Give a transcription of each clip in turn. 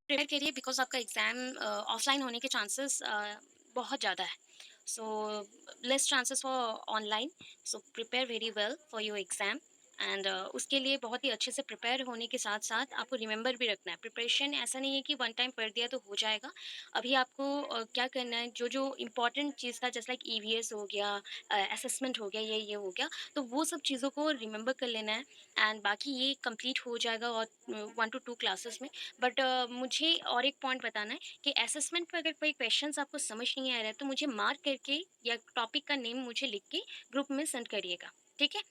Prepare करिए because आपका exam offline होने के चांसेस बहुत ज़्यादा है। So less chances for online. So prepare very well for your exam and उसके लिए बहुत ही अच्छे से प्रिपेयर होने के साथ-साथ आपको रिमेंबर भी रखना है। प्रिपरेशन ऐसा नहीं है कि वन टाइम पढ़ दिया तो हो जाएगा। अभी आपको क्या करना है, जो-जो इम्पोर्टेंट चीज़ था जैसे लाइक ईवीएस हो गया, असेसमेंट हो गया, ये हो गया, तो वो सब चीज़ों को रिमेंबर कर लेना है एंड बाकी ये कंप्लीट हो जाएगा और 1 टू 2 क्लासेस में। बट मुझे और एक पॉइंट बताना है कि असेसमेंट में अगर कोई क्वेश्चंस आपको समझ नहीं आ रहा है तो मुझे मार्क करके या टॉपिक का नेम मुझे लिख के ग्रुप में सेंड करिएगा, ठीक है?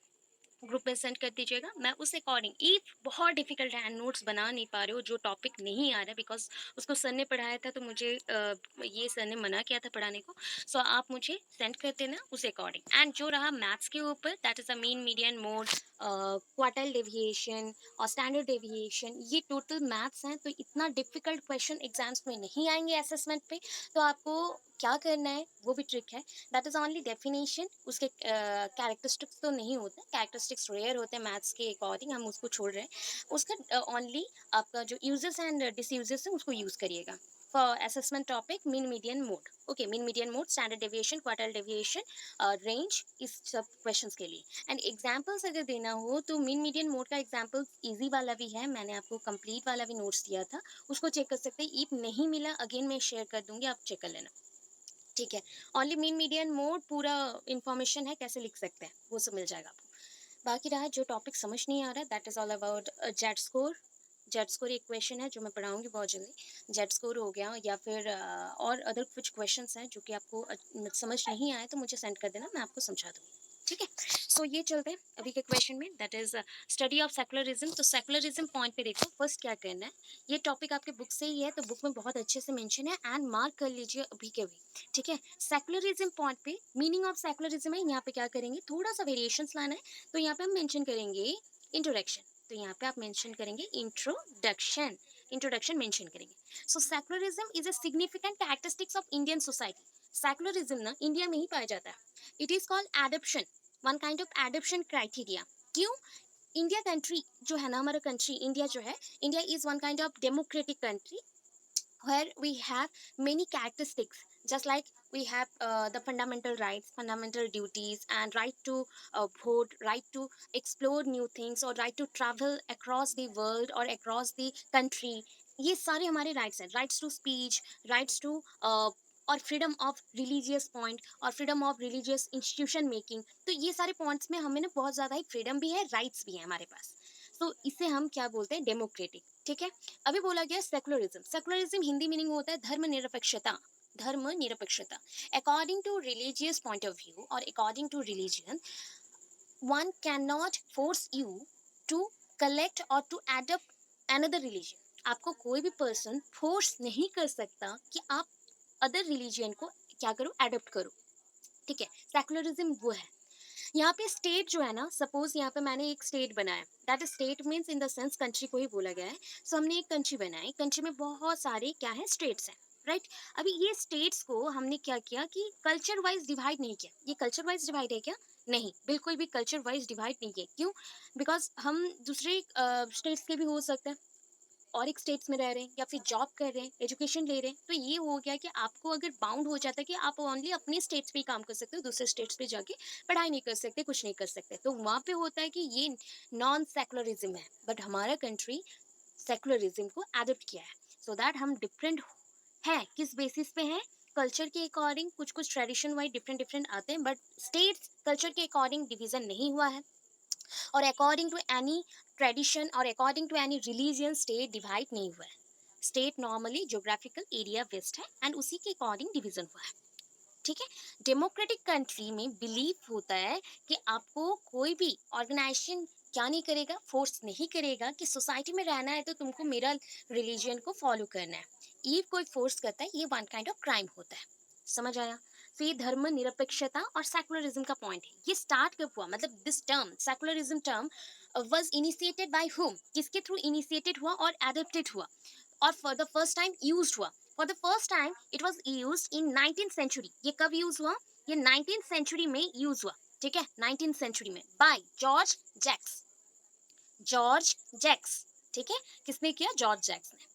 ग्रुप में सेंड कर दीजिएगा, मैं उस अकॉर्डिंग इफ बहुत डिफिकल्ट है एंड नोट्स बना नहीं पा रहे हो, जो टॉपिक नहीं आ रहा है बिकॉज उसको सर ने पढ़ाया था तो मुझे ये सर ने मना किया था पढ़ाने को। सो आप मुझे सेंड कर देना उस अकॉर्डिंग। एंड जो रहा मैथ्स के ऊपर, that is a mean median mode, quartile deviation और स्टैंडर्ड डेविएशन, ये टोटल मैथ्स हैं, तो इतना डिफिकल्ट क्वेश्चन एग्जाम्स में नहीं आएंगे असेसमेंट पे। तो आपको क्या करना है वो भी ट्रिक है, दैट इज ओनली डेफिनेशन। उसके कैरेक्टरिस्टिक्स तो नहीं होते, कैरेक्टरिस्टिक्स रेयर होते हैं मैथ्स के अकॉर्डिंग, हम उसको छोड़ रहे हैं। उसका ओनली आपका जो यूजेस एंड डिसयूजेस है उसको यूज करिएगा for assessment topic mean median mode. Okay, mean median mode, standard deviation, quartile deviation, range, इस सब क्वेश्चंस के लिए। एंड एग्जाम्पल्स अगर देना हो तो मीन मीडियन मोड का एग्जाम्पल इजी वाला भी है, मैंने आपको कंप्लीट वाला भी नोट्स दिया था, उसको चेक कर सकते हैं। इफ नहीं मिला अगेन मैं शेयर कर दूंगी, आप चेक कर लेना, ठीक है? ओनली मीन मीडियन मोड पूरा इन्फॉर्मेशन है, कैसे लिख सकते हैं वो सब मिल जाएगा आपको। बाकी रहा जो टॉपिक समझ नहीं आ रहा है, that is all about Z score. Z score एक क्वेश्चन है जो मैं पढ़ाऊंगी बहुत जल्दी। जेड स्कोर हो गया या फिर और अदर कुछ क्वेश्चंस हैं जो कि आपको समझ नहीं आए तो मुझे सेंड कर देना, मैं आपको समझा दूंगी, ठीक है? सो ये चलते हैं अभी के क्वेश्चन में, that is study of secularism. तो सेकुलरिज्म पॉइंट पे देखो, फर्स्ट क्या करना है, ये टॉपिक आपके बुक से ही है तो बुक में बहुत अच्छे से मेंशन है एंड मार्क कर लीजिए अभी के अभी, ठीक है? सेकुलरिज्म पॉइंट पे मीनिंग ऑफ सेकुलरिज्म है, यहाँ पे क्या करेंगे, थोड़ा सा वेरिएशंस लाना है। तो यहाँ पे हम मेंशन करेंगे इंट्रोडक्शन, तो यहाँ पे आप मेंशन करेंगे इंट्रोडक्शन, इंट्रोडक्शन मेंशन करेंगे। So secularism is a significant characteristics of Indian society. Secularism ना इंडिया में ही पाया जाता है। It is called adoption, one kind of adoption criteria. क्यों? इंडिया कंट्री जो है ना, हमारा कंट्री इंडिया जो है, India is one kind of democratic country where we have many characteristics, just like we have the fundamental rights, fundamental duties, and right to vote, right to explore new things, or right to travel across the world or across the country। ये सारे हमारे rights हैं, rights to speech, rights to और freedom of religious point और freedom of religious institution making. तो ये सारे points में हमें ना बहुत ज़्यादा ही फ्रीडम भी है, राइट्स भी है हमारे पास। तो इसे हम क्या बोलते हैं, डेमोक्रेटिक, ठीक है? अभी बोला गया सेकुलरिज्म। सेकुलरिज्म हिंदी मीनिंग होता है धर्मनिरपेक्षता, धर्मनिरपेक्षता। According to religious point of view और according to religion, one can not force you to collect और टू एडप्ट अनदर रिलीजन। आपको कोई भी पर्सन फोर्स नहीं कर सकता कि आप अदर रिलीजन को क्या करो, एडप्ट करो, ठीक है? सेकुलरिज्म वो है। यहाँ पे स्टेट जो है ना, सपोज यहाँ पे मैंने एक स्टेट बनाया, that is state means in the sense country को ही बोला गया है। सो हमने एक कंट्री बनाई, कंट्री में बहुत सारे क्या है, स्टेट्स हैं, राइट? अभी ये स्टेट्स को हमने क्या किया कि कल्चर वाइज डिवाइड नहीं किया। ये कल्चर वाइज डिवाइड है क्या? नहीं, बिल्कुल भी कल्चर वाइज डिवाइड नहीं किया। क्यों? बिकॉज हम दूसरे स्टेट्स के भी हो सकते हैं और एक स्टेट्स में रह रहे हैं या फिर जॉब कर रहे हैं, एजुकेशन ले रहे हैं, तो ये हो गया कि आपको अगर बाउंड हो जाता है कि आप ओनली अपने स्टेट्स पे ही काम कर सकते हो, दूसरे स्टेट्स पे जाके पढ़ाई नहीं कर सकते, कुछ नहीं कर सकते। तो वहाँ पे होता है कि ये नॉन सेकुलरिज्म है, बट हमारा कंट्री सेकुलरिज्म को एडप्ट किया है। सो दैट हम डिफरेंट है, किस बेसिस पे है, कल्चर के अकॉर्डिंग कुछ कुछ ट्रेडिशन वाइज डिफरेंट डिफरेंट आते हैं, बट स्टेट्स कल्चर के अकॉर्डिंग डिवीजन नहीं हुआ है और अकॉर्डिंग टू एनी ट्रेडिशन और according to any religion state divide नहीं हुआ है। State normally geographical area based है एंड उसी के अकॉर्डिंग डिवीजन हुआ है, ठीक है? डेमोक्रेटिक कंट्री में बिलीव होता है कि आपको कोई भी ऑर्गेनाइजेशन क्या नहीं करेगा, फोर्स नहीं करेगा कि सोसाइटी में रहना है तो तुमको मेरा रिलीजन को फॉलो करना है। ये कोई फोर्स करता है, ये वन काइंड ऑफ क्राइम होता है। समझ आया? तो ये धर्म निरपेक्षता और सेकुलरिज्म का पॉइंट है। ये स्टार्ट कब हुआ, मतलब this term secularism term was initiated by whom, किसके थ्रू इनिशिएटेड हुआ और एडॉप्टेड हुआ और for the first time used हुआ? For the first time it was used in 19th century. ये कब यूज हुआ? ये 19th सेंचुरी में यूज हुआ, ठीक है? 19th सेंचुरी में by George Jacks, George Jacks, ठीक है? किसने किया? जॉर्ज जैक्स ने।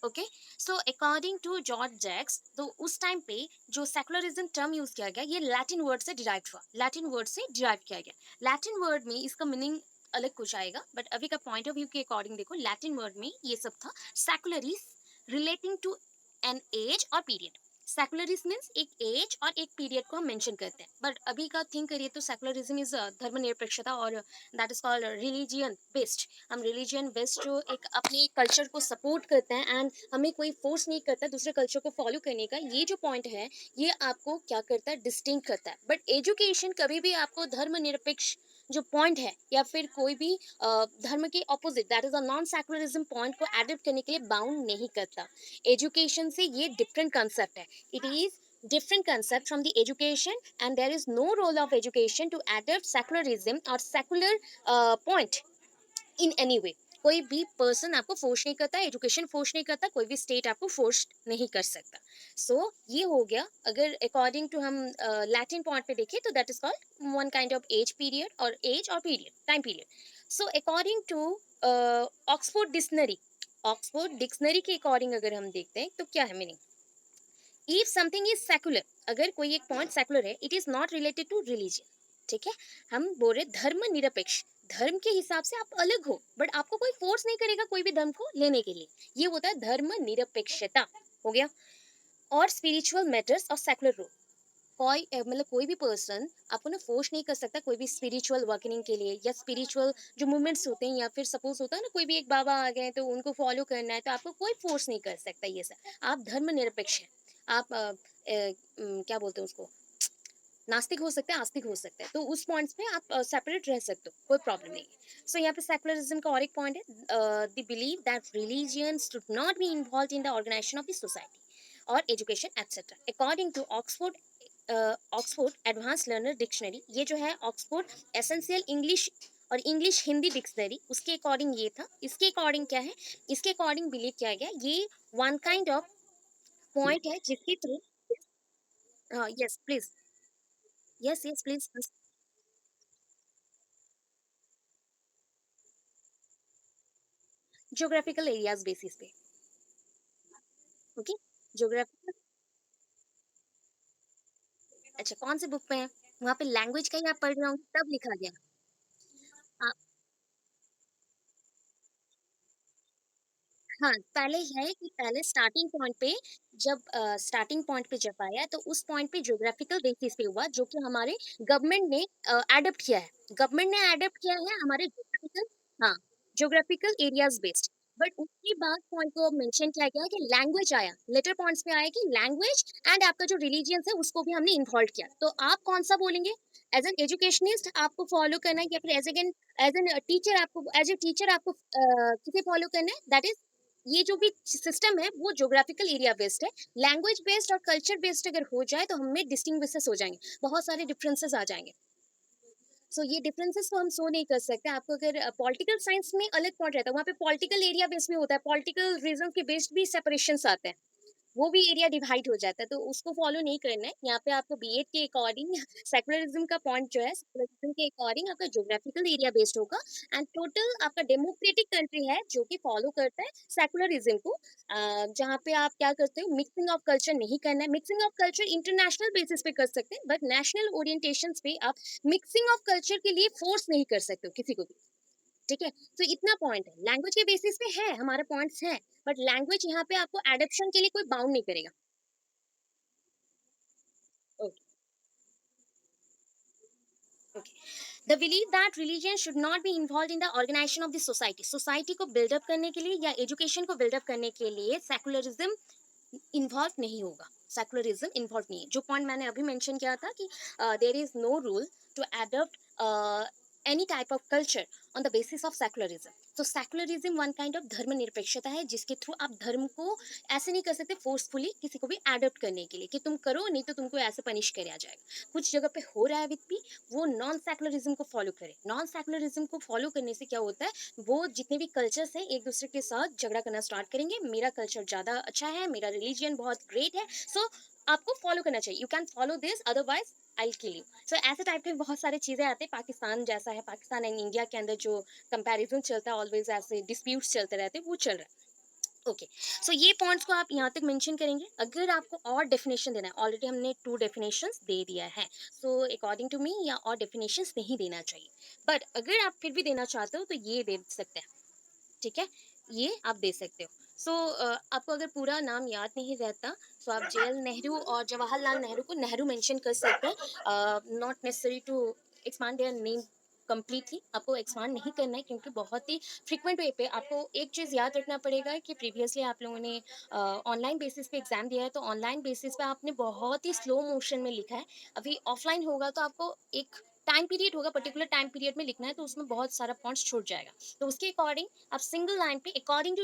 Okay, so according to George Jacks, तो उस टाइम पे जो सेकुलरिज्म टर्म यूज किया गया, ये लैटिन वर्ड से डिराइव हुआ, लैटिन वर्ड से डिराइव किया गया। लैटिन वर्ड में इसका मीनिंग अलग कुछ आएगा, बट अभी का पॉइंट ऑफ व्यू के अकॉर्डिंग देखो, लैटिन वर्ड में ये सब था सेकुलरिस, रिलेटिंग टू एन एज और पीरियड। सेकुलरिस मीन्स एक एज और एक पीरियड को हम मेंशन करते हैं, बट अभी का थिंक करिए तो सेकुलरिज्म इज धर्मनिरपेक्षता, और that is called religion based. हम रिलीजन बेस्ड जो एक अपने कल्चर को सपोर्ट करते हैं, एंड हमें कोई फोर्स नहीं करता दूसरे कल्चर को फॉलो करने का, ये जो पॉइंट है, ये आपको क्या करता है, डिस्टिंक्ट करता है। बट एजुकेशन कभी भी आपको धर्मनिरपेक्ष जो पॉइंट है, या फिर कोई भी धर्म के opposite, that is a non secularism point को एडप्ट करने के लिए बाउंड नहीं करता। एजुकेशन से ये डिफरेंट कंसेप्ट है, it is different concept from the education, and there is no role of education to adapt secularism or secular point in any way. कोई भी पर्सन आपको फोर्स नहीं करता, एजुकेशन फोर्स नहीं करता, कोई भी स्टेट आपको फोर्स नहीं कर सकता। ये हो गया। अगर अकॉर्डिंग टू हम लैटिन पॉइंट पे देखें, तो that is called one kind of age period, और एज और period, time period. According to Oxford dictionary, Oxford dictionary के अकॉर्डिंग अगर हम देखते हैं तो क्या है meaning, if something is secular, अगर कोई एक पॉइंट सेकुलर है, it is not related to religion. ठीक है, हम बोल रहे धर्म निरपेक्ष, धर्म के हिसाब से आप अलग हो, बट आपको कोई फोर्स नहीं करेगा कोई भी धर्म को लेने के लिए, ये होता है धर्म निरपेक्षता। हो गया। और स्पिरिचुअल मैटर्स और सेकुलर रोल, कोई मतलब कोई भी पर्सन आपको ना फोर्स नहीं कर सकता कोई भी स्पिरिचुअल वर्किंग के लिए, या स्पिरिचुअल जो मूवमेंट्स होते हैं, या फिर सपोज होता है ना कोई भी एक बाबा आ गए तो उनको फॉलो करना है, तो आपको कोई फोर्स नहीं कर सकता, ये सब आप धर्मनिरपेक्ष हैं। आप क्या बोलते हैं उसको, नास्तिक हो सकते हैं, आस्तिक हो सकते हैं, तो उस पॉइंट्स पे आप सेपरेट रह सकते हो, कोई प्रॉब्लम नहीं है। यहाँ पे सेकुलरिज्म का और एक पॉइंट है, the believe that religions should not be involve in the organisation of the society और education etcetera. According to Oxford, Oxford advance learner dictionary, ये जो है ऑक्सफोर्ड एसेंशियल इंग्लिश और इंग्लिश हिंदी डिक्शनरी, उसके अकॉर्डिंग ये था। इसके अकॉर्डिंग क्या है, इसके अकॉर्डिंग बिलीव किया गया, ये वन काइंड ऑफ पॉइंट है जिसके through, yes please, yes yes please, geographical areas basis पे। ओके, ज्योग्राफिकल, अच्छा कौन से बुक पे है, वहाँ पे लैंग्वेज का ही आप पढ़ रहे होंगे तब लिखा गया। आ, हाँ, पहले है कि पहले स्टार्टिंग पॉइंट पे, जब स्टार्टिंग पॉइंट पे जब आया, तो उस पॉइंट पे ज्योग्राफिकल बेसिस पे हुआ, जो कि हमारे गवर्नमेंट ने एडप्ट किया है, गवर्नमेंट ने एडप्ट किया है हमारे ज्योग्राफिकल, हाँ, ज्योग्राफिकल एरियाज बेस्ड। बट उसके बाद पॉइंट को मेंशन किया गया कि लैंग्वेज आया, लेटर पॉइंट्स पे आया कि लैंग्वेज एंड आपका जो रिलीजियन है उसको भी हमने इन्वॉल्व किया, तो आप कौन सा बोलेंगे, एज एन एजुकेशनिस्ट आपको फॉलो करना है, या फिर एज एन टीचर आपको, एज ए टीचर आपको किसे फॉलो करना है, दैट इज, ये जो भी सिस्टम है वो ज्योग्राफिकल एरिया बेस्ड है। लैंग्वेज बेस्ड और कल्चर बेस्ड अगर हो जाए तो हमें डिस्टिंग्विशेस हो जाएंगे, बहुत सारे डिफरेंसेस आ जाएंगे। ये डिफरेंसेस को हम शो नहीं कर सकते। आपको अगर पॉलिटिकल साइंस में अलग पॉइंट रहता है, वहाँ पे पॉलिटिकल एरिया बेस्ड भी होता है, पॉलिटिकल रीजन के बेस्ड भी सेपरेशन आते हैं, वो भी एरिया डिवाइड हो जाता है, तो उसको फॉलो नहीं करना है। यहाँ पे आपको बीएड के अकॉर्डिंग सेकुलरिज्म का पॉइंट जो है, सेकुलरिज्म के अकॉर्डिंग आपका ज्योग्राफिकल एरिया बेस्ड होगा, एंड टोटल आपका डेमोक्रेटिक कंट्री है जो कि फॉलो करता है सेकुलरिज्म को, जहाँ पे आप क्या करते हो, मिक्सिंग ऑफ कल्चर नहीं करना है। Mixing of culture international basis पे कर सकते हैं, बट नेशनल ओरिएंटेशन पे आप मिक्सिंग ऑफ कल्चर के लिए फोर्स नहीं कर सकते हो किसी को भी। ठीक है, तो इतना पॉइंट है, लैंग्वेज के बेसिस पे है हमारे पॉइंट्स हैं, बट लैंग्वेज यहाँ पे आपको एडप्शन के लिए कोई बाउंड नहीं करेगा। Okay, okay, the believe that religion should not be involve in the organisation of the society, society को बिल्डअप करने के लिए या एजुकेशन को बिल्डअप करने के लिए सेकुलरिज्म इन्वॉल्व नहीं होगा, सेकुलरिज्म इन्वॉल्व नहीं है। जो पॉइंट मैंने अभी मेंशन किया था कि there is no rule to adopt any type of culture on the basis of secularism. तो सेकुलरिज्म वन काइंड ऑफ धर्म निरपेक्षता है, जिसके थ्रू आप धर्म को ऐसे नहीं कर सकते फोर्सफुली किसी को भी एडॉप्ट करने के लिए कि तुम करो, नहीं तो तुमको ऐसे पनिश किया जाएगा। कुछ जगह पे हो रहा है विद भी, वो नॉन सेकुलरिज्म को फॉलो करे। नॉन सेकुलरिज्म को फॉलो करने से क्या होता है, वो जितने भी कल्चर्स हैं एक दूसरे के साथ झगड़ा करना स्टार्ट करेंगे, मेरा कल्चर ज़्यादा अच्छा है, मेरा रिलीजन बहुत ग्रेट है, सो आपको फॉलो करना चाहिए, you can follow this otherwise I kill you. ऐसे टाइप के बहुत सारे चीज़ें आते हैं। पाकिस्तान जैसा है, पाकिस्तान एंड इंडिया के अंदर जो कंपैरिजन चलता है, ऑलवेज ऐसे डिस्प्यूट्स चलते रहते हैं, वो चल रहा है। ओके, सो ये पॉइंट्स को आप यहाँ तक मेंशन करेंगे। अगर आपको और डेफिनेशन देना है, ऑलरेडी हमने 2 डेफिनेशंस दे दिया है, सो अकॉर्डिंग टू मी या और डेफिनेशंस नहीं देना चाहिए। बट अगर आप फिर भी देना चाहते हो तो ये दे सकते हैं, ठीक है? ये आप दे सकते हो। सो आपको अगर पूरा नाम याद नहीं रहता, सो आप जेएल नेहरू और जवाहरलाल नेहरू को नेहरू मेंशन कर सकते हैं। Not necessary to expand their name completely, आपको एक्सपांड नहीं करना है, क्योंकि बहुत ही फ्रीक्वेंट वे पे आपको एक चीज़ याद रखना पड़ेगा कि प्रीवियसली आप लोगों ने ऑनलाइन बेसिस पे एग्ज़ाम दिया है, तो ऑनलाइन बेसिस पे आपने बहुत ही स्लो मोशन में लिखा है। अभी ऑफलाइन होगा तो आपको एक टाइम पीरियड होगा, पर्टिकुलर टाइम पीरियड में लिखना है, तो उसमें बहुत सारा पॉइंट्स छूट जाएगा। तो उसके अकॉर्डिंग आप सिंगल लाइन पे अकॉर्डिंग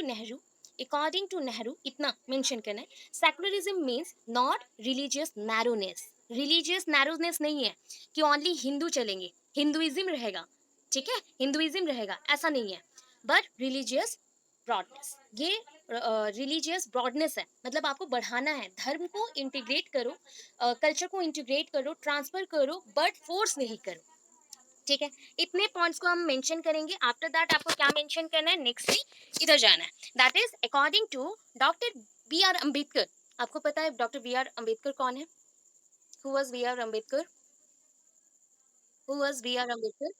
टू नेहरू इतना मेंशन करना है। Secularism means not religious narrowness, religious narrowness नहीं है कि ओनली हिंदू चलेंगे, हिंदुइज्म रहेगा, ठीक है, हिंदुइज्म रहेगा, ऐसा नहीं है। बट रिलीजियस ब्रॉडनेस, ये रिलीजियस ब्रॉडनेस है, मतलब आपको बढ़ाना है, धर्म को इंटीग्रेट करो, कल्चर को इंटीग्रेट करो, ट्रांसफर करो, बट फोर्स नहीं करो, ठीक है। इतने पॉइंट्स को हम मेंशन करेंगे। आफ्टर दैट आपको क्या मेंशन करना है, नेक्स्ट इधर जाना है, that is according to doctor B R Ambedkar. आपको पता है डॉक्टर बी आर अम्बेडकर कौन है? Who was B R Ambedkar? Who was B R Ambedkar?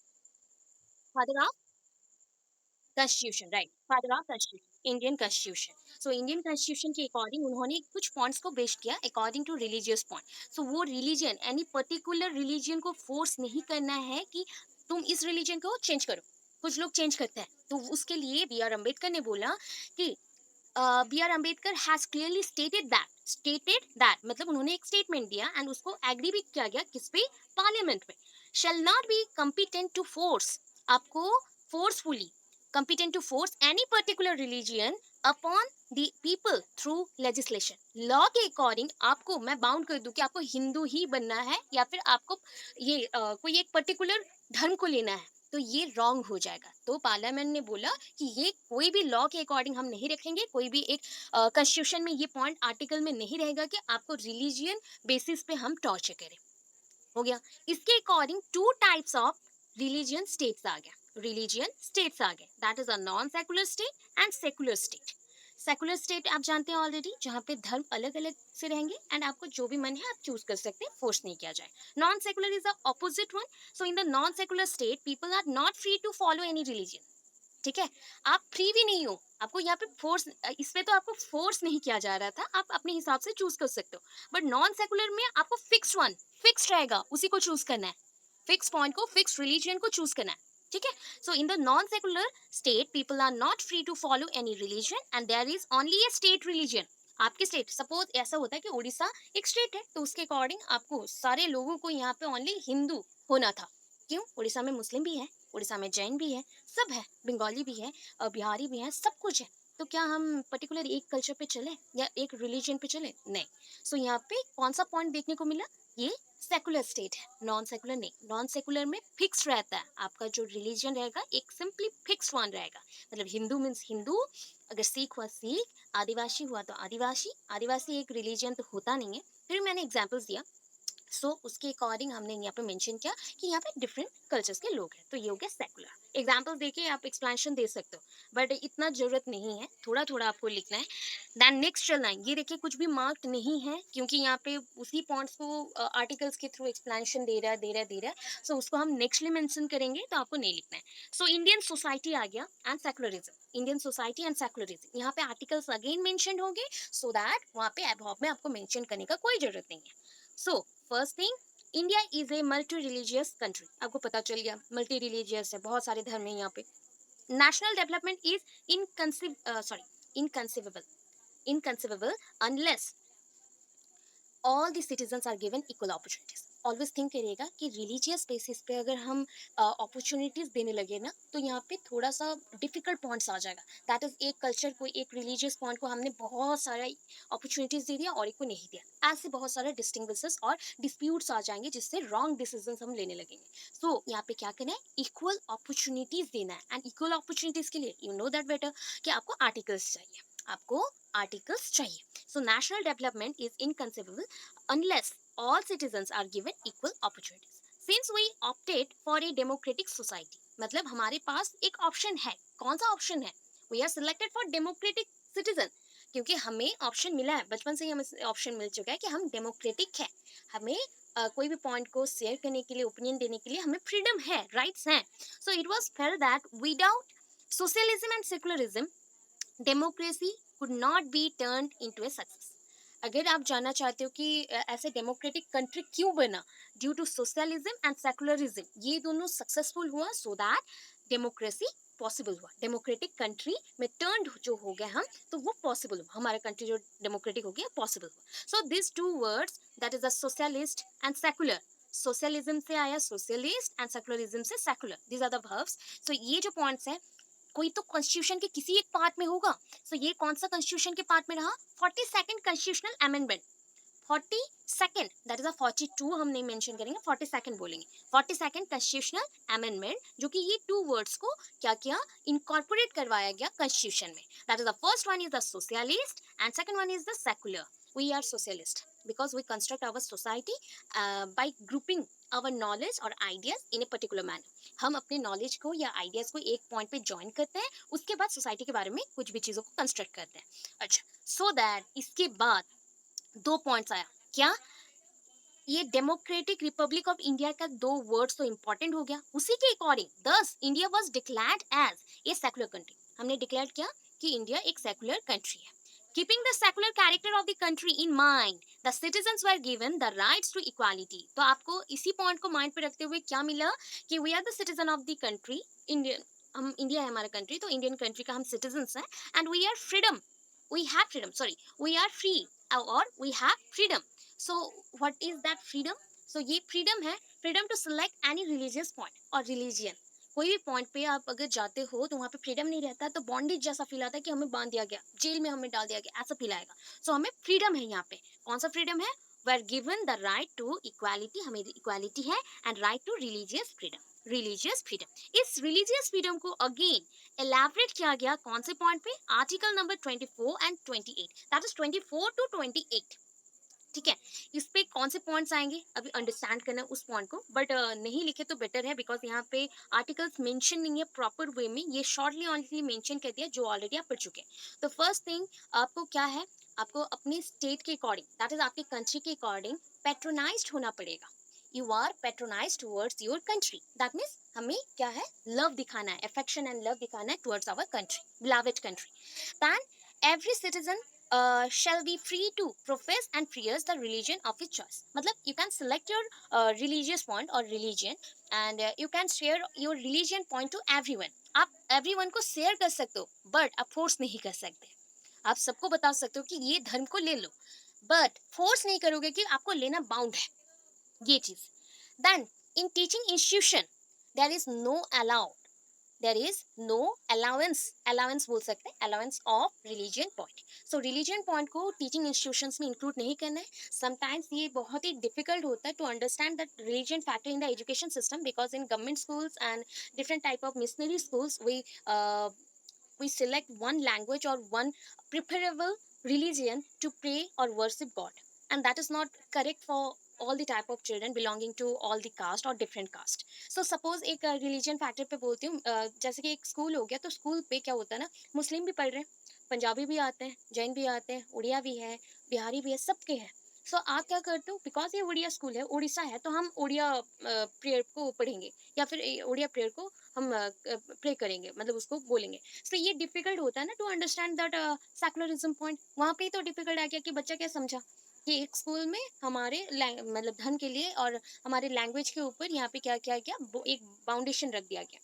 Father of constitution, right, father of constitution, Indian constitution. So Indian constitution के अकॉर्डिंग उन्होंने कुछ पॉइंट्स को बेस्ट किया according to religious point. So वो रिलीजन, एनी पर्टिकुलर रिलीजन को फोर्स नहीं करना है कि तुम इस रिलीजन को चेंज करो। कुछ लोग चेंज करते हैं, तो उसके लिए बी आर अम्बेडकर ने बोला कि B R Ambedkar has clearly stated that, मतलब उन्होंने एक स्टेटमेंट दिया एंड उसको एग्री भी किया गया, किस पे? पार्लियामेंट में। Shall not be competent to force, आपको forcefully competent to force any particular religion upon the people through legislation। Law के अकॉर्डिंग आपको मैं बाउंड कर दूं कि आपको हिंदू ही बनना है, या फिर आपको ये कोई एक पर्टिकुलर धर्म को लेना है, तो ये रॉन्ग हो जाएगा। तो पार्लियामेंट ने बोला कि ये कोई भी लॉ के अकॉर्डिंग हम नहीं रखेंगे, कोई भी एक कॉन्स्टिट्यूशन में ये पॉइंट आर्टिकल में नहीं रहेगा कि आपको रिलीजियन बेसिस पे हम टॉर्चर करें। हो गया। इसके according to types of religion states आ गया, रिलीजियन स्टेट्स आ गए, that is a non secular state and secular state. Secular state आप जानते हैं ऑलरेडी, जहाँ पे धर्म अलग अलग से रहेंगे एंड आपको जो भी मन है आप चूज कर सकते हैं, फोर्स नहीं किया जाए। Non secular is the opposite one. So in the non secular state people are not free to follow any religion, ठीक है। आप फ्री भी नहीं हो, आपको यहाँ पे फोर्स, इसमें तो आपको फोर्स नहीं किया जा रहा था, आप अपने हिसाब से चूज कर सकते हो। बट नॉन सेकुलर में आपको फिक्स रहेगा, उसी को चूज करना है, फिक्स पॉइंट को, फिक्स रिलीजन को चूज करना है, ठीक है। So in the non secular state people are not free to follow any religion and there is only a state religion. आपके स्टेट, सपोज ऐसा होता है कि उड़ीसा एक स्टेट है, तो उसके अकॉर्डिंग आपको सारे लोगों को यहाँ पे ओनली हिंदू होना था। क्यों? उड़ीसा में मुस्लिम भी है, उड़ीसा में जैन भी है, सब है, बंगाली भी है, बिहारी भी है, सब कुछ है। तो क्या हम पर्टिकुलर एक कल्चर पे चले या एक रिलीजन पे चले? नहीं। सो यहाँ पे कौन सा पॉइंट देखने को मिला? ये सेकुलर स्टेट है, नॉन सेकुलर नहीं। नॉन सेकुलर में फिक्स रहता है, आपका जो रिलीजन रहेगा एक सिंपली फिक्स वन रहेगा, मतलब हिंदू मीन्स हिंदू, अगर सिख हुआ सिख, आदिवासी हुआ तो आदिवासी। आदिवासी एक रिलीजन तो होता नहीं है। फिर मैंने एग्जाम्पल्स दिया। सो उसके अकॉर्डिंग हमने यहाँ पे मेंशन किया कि यहाँ पे डिफरेंट कल्चर्स के लोग हैं, तो ये हो गया सेकुलर। एग्जाम्पल देके आप एक्सप्लेनेशन दे सकते हो, बट इतना जरूरत नहीं है, थोड़ा थोड़ा आपको लिखना है। देन नेक्स्ट चलना है, ये देखिए कुछ भी मार्क्ड नहीं है, क्योंकि यहाँ पे उसी पॉइंट्स को आर्टिकल्स के थ्रू एक्सप्लेनेशन दे रहा है। सो उसको हम नेक्स्टली मेंशन करेंगे, तो आपको नहीं लिखना है। सो इंडियन सोसाइटी आ गया and secularism, Indian society and secularism, यहाँ पे आर्टिकल्स अगेन मेंशन होंगे, सो दैट वहाँ पे एबॉब में आपको मेंशन करने का कोई जरूरत नहीं है। So first thing, India is a multi religious country, आपको पता चल गया मल्टी रिलीजियस है, बहुत सारे धर्म है यहाँ पे। national development is inconceivable inconceivable unless all the citizens are given equal opportunities. Always think करिएगा कि रिलीजियस बेसिस पे अगर हम अपॉर्चुनिटीज देने लगे ना, तो यहाँ पे थोड़ा सा डिफिकल्ट पॉइंट्स आ जाएगा। दैट इज एक कल्चर को, एक रिलीजियस पॉइंट को हमने बहुत सारा अपॉर्चुनिटीज दे दिया और एक को नहीं दिया, ऐसे बहुत सारे डिस्टिंग्विशेस और डिस्प्यूट्स आ जाएंगे, जिससे रॉन्ग डिसीजन हम लेने लगेंगे। सो यहाँ पे क्या करना है, इक्वल अपॉर्चुनिटीज देना है। एंड इक्वल अपॉर्चुनिटीज के लिए यू नो दैट बेटर कि आपको आर्टिकल्स चाहिए, आपको आर्टिकल्स चाहिए। So national development is inconceivable unless all citizens are given equal opportunities. Since we opted for a democratic society, मतलब हमारे पास एक ऑप्शन है, कौन सा ऑप्शन है? We are selected for democratic citizen, क्योंकि हमें ऑप्शन मिला है, बचपन से ही हमें ऑप्शन मिल चुका है कि हम डेमोक्रेटिक है। हमें कोई भी पॉइंट को शेयर करने के लिए, ओपिनियन देने के लिए हमें फ्रीडम है, राइट्स हैं। So it was felt that without socialism and secularism democracy could not be turned into a success. अगर आप जानना चाहते हो कि ऐसे डेमोक्रेटिक कंट्री क्यों बना, due to socialism and secularism ये दोनों सक्सेसफुल हुआ, सो दैट डेमोक्रेसी पॉसिबल हुआ। डेमोक्रेटिक कंट्री में टर्न जो हो गए हम, तो वो पॉसिबल हुआ, हमारा कंट्री जो डेमोक्रेटिक हो गया पॉसिबल हुआ। So this two words that is a socialist and secular, socialism से आया सोशलिस्ट एंड सेकुलरिज्म से secular, these are the verbs. So ये जो पॉइंट्स हैं, कोई तो कॉन्स्टिट्यूशन के किसी एक पार्ट में होगा। सो ये कौन सा कॉन्स्टिट्यूशन के पार्ट में रहा? 42nd constitutional amendment. 42nd, that is अ 42 हम नहीं मेंशन करेंगे, 42nd बोलेंगे। 42nd कॉन्स्टिट्यूशनल अमेंडमेंट, जो कि ये टू वर्ड्स को क्या किया, इनकॉर्पोरेट करवाया गया कॉन्स्टिट्यूशन में। That is the first one is the socialist and second one is the secular. We are socialist because we construct our society by grouping our knowledge or ideas in a particular manner. हम अपने knowledge को या ideas को एक point पे join करते हैं, उसके बाद सोसाइटी के बारे में कुछ भी चीज़ों को कंस्ट्रक्ट करते हैं। अच्छा, सो दैट इसके बाद दो पॉइंट्स आया क्या, ये डेमोक्रेटिक रिपब्लिक ऑफ इंडिया का दो वर्ड्स तो इंपॉर्टेंट हो गया। उसी के according thus India was declared as a secular country. हमने डिक्लेयर किया कि इंडिया एक सेकुलर कंट्री है। Keeping the secular character of the country in mind, the citizens were given the rights to equality. तो आपको इसी पॉइंट को mind पे रखते हुए क्या मिला कि we are the citizen of the country, Indian, हम इंडिया है हमारा कंट्री, तो इंडियन कंट्री का हम सिटीजंस हैं। And we are freedom, we have freedom, sorry, we are free और we have freedom. So what is that freedom? So ये freedom है, freedom to select any religious point और religion. कोई भी point पे आप अगर जाते हो तो वहाँ पे फ्रीडम नहीं रहता, तो बॉन्डेज जैसा फील आता है कि हमें बांध दिया गया, जेल में हमें डाल दिया गया, ऐसा फील आएगा। सो हमें फ्रीडम है यहाँ पे। कौन सा फ्रीडम है? We are given the right to equality, हमें इक्वालिटी है, and right to religious freedom, religious freedom. इस रिलीजियस फ्रीडम को अगेन एलैबोरेट किया गया कौन से पॉइंट पे? Article number 24 and 28, that is 24 to 28। ठीक है, इस पे कौन से पॉइंट्स आएंगे अभी अंडरस्टैंड करना है उस पॉइंट को, बट नहीं लिखे तो बेटर है, बिकॉज यहाँ पे आर्टिकल्स मेंशन नहीं है प्रॉपर वे में, ये शॉर्टली ऑनली मेंशन कर दिया जो ऑलरेडी आप पढ़ चुके हैं। तो फर्स्ट थिंग आपको क्या है, आपको अपने स्टेट के अकॉर्डिंग, दैट इज आपके कंट्री के अकॉर्डिंग पैट्रोनाइज्ड होना पड़ेगा। You are patronized towards your country, that means हमें क्या है, लव दिखाना है, अफेक्शन एंड लव दिखाना है towards our country, beloved country. Then every citizen shall be free to profess and practice the religion of his choice. मतलब you can select your religious point or religion, and you can share your religion point to everyone. आप everyone को share कर सकते हो, but आप force नहीं कर सकते। आप सबको बता सकते हो कि ये धर्म को ले लो, but force नहीं करोगे कि आपको लेना बाउंड है ये चीज। Then in teaching institution there is no allowed, there is no allowance, allowance बोल सकते हैं, allowance of religion point. So religion point को टीचिंग इंस्टीट्यूशंस में इंक्लूड नहीं करना है। समटाइम्स ये बहुत ही डिफिकल्ट होता है to understand that religion factor in the education system, because in government schools and different type of missionary schools we select one language or one preferable religion to pray or worship God, and that is not correct for all the type of children belonging to all the caste or different caste. So suppose एक religion factor पे बोलती हूँ, जैसे कि एक school हो गया, तो स्कूल पे क्या होता है ना, मुस्लिम भी पढ़ रहे हैं, पंजाबी भी आते हैं, जैन भी आते हैं, उड़िया भी है, बिहारी भी है, सबके हैं। सो आप क्या करते हो, बिकॉज ये उड़िया स्कूल है, उड़ीसा है, तो हम उड़िया प्रेयर को पढ़ेंगे, या फिर उड़िया प्रेयर को हम प्रे करेंगे, मतलब उसको बोलेंगे। तो ये डिफिकल्ट होता है ना to understand that secularism point. वहाँ पे ही तो डिफिकल्ट आ गया कि बच्चा क्या समझा कि एक स्कूल में हमारे मतलब धर्म के लिए और हमारे लैंग्वेज के ऊपर यहाँ पे क्या क्या क्या एक बाउंडेशन रख दिया गया।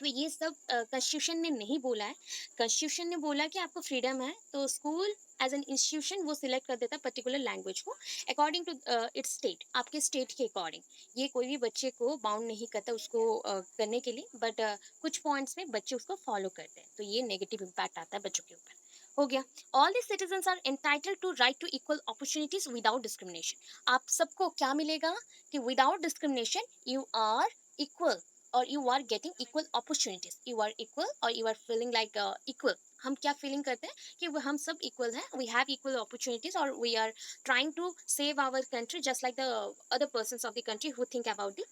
तो ये सब कॉन्स्टिट्यूशन ने नहीं बोला है। कॉन्स्टिट्यूशन ने बोला कि आपको फ्रीडम है, तो स्कूल एज एन इंस्टीट्यूशन वो सिलेक्ट कर देता है पर्टिकुलर लैंग्वेज को अकॉर्डिंग टू इट्स स्टेट, आपके स्टेट के अकॉर्डिंग। ये कोई भी बच्चे को बाउंड नहीं करता उसको करने के लिए, बट कुछ पॉइंट्स में बच्चे उसको फॉलो करते हैं, तो ये नेगेटिव इम्पैक्ट आता है बच्चों के ऊपर। हो गया, all the citizens are entitled to right to equal opportunities without discrimination. आप सबको क्या मिलेगा कि without discrimination you are equal, or you are getting equal opportunities, you are equal or you are feeling like equal। हम क्या feeling करते हैं कि हम सब इक्वल हैं, वी हैव इक्वल अपॉर्चुनिटीज, और we are trying to save our country just like the other persons of the country who think about the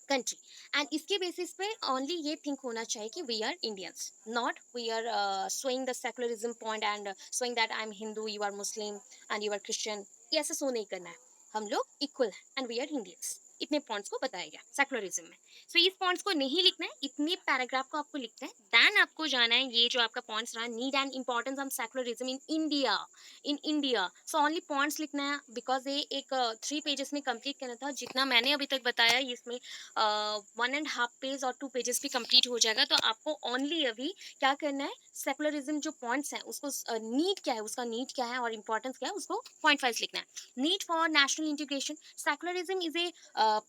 country. And इसके बेसिस पे ओनली ये थिंक होना चाहिए कि we are Indians, not we are swaying the secularism point and swaying that I am Hindu, you are Muslim and you are Christian. ये ऐसे सो नहीं करना है, हम लोग इक्वल हैं एंड वी आर इंडियंस। इतने पॉइंट्स को बताया गया सेकुलरिज्म में। सो इस पॉइंट्स को नहीं लिखना है, इतने पैराग्राफ को आपको लिखना है, देन आपको जाना है ये जो आपका पॉइंट्स रहा, need and importance of secularism in India. So only points लिखना है, बिकॉज ये एक 3 पेजेस में कंप्लीट करना था। जितना मैंने अभी तक बताया इसमें 1.5 पेज और 2 पेजेस भी कंप्लीट हो जाएगा। तो आपको ओनली अभी क्या करना है, सेकुलरिज्म जो पॉइंट्स हैं उसको नीड क्या है, उसका नीड क्या है और इंपॉर्टेंस क्या है, उसको पॉइंट वाइज लिखना है। Need for national integration, secularism is a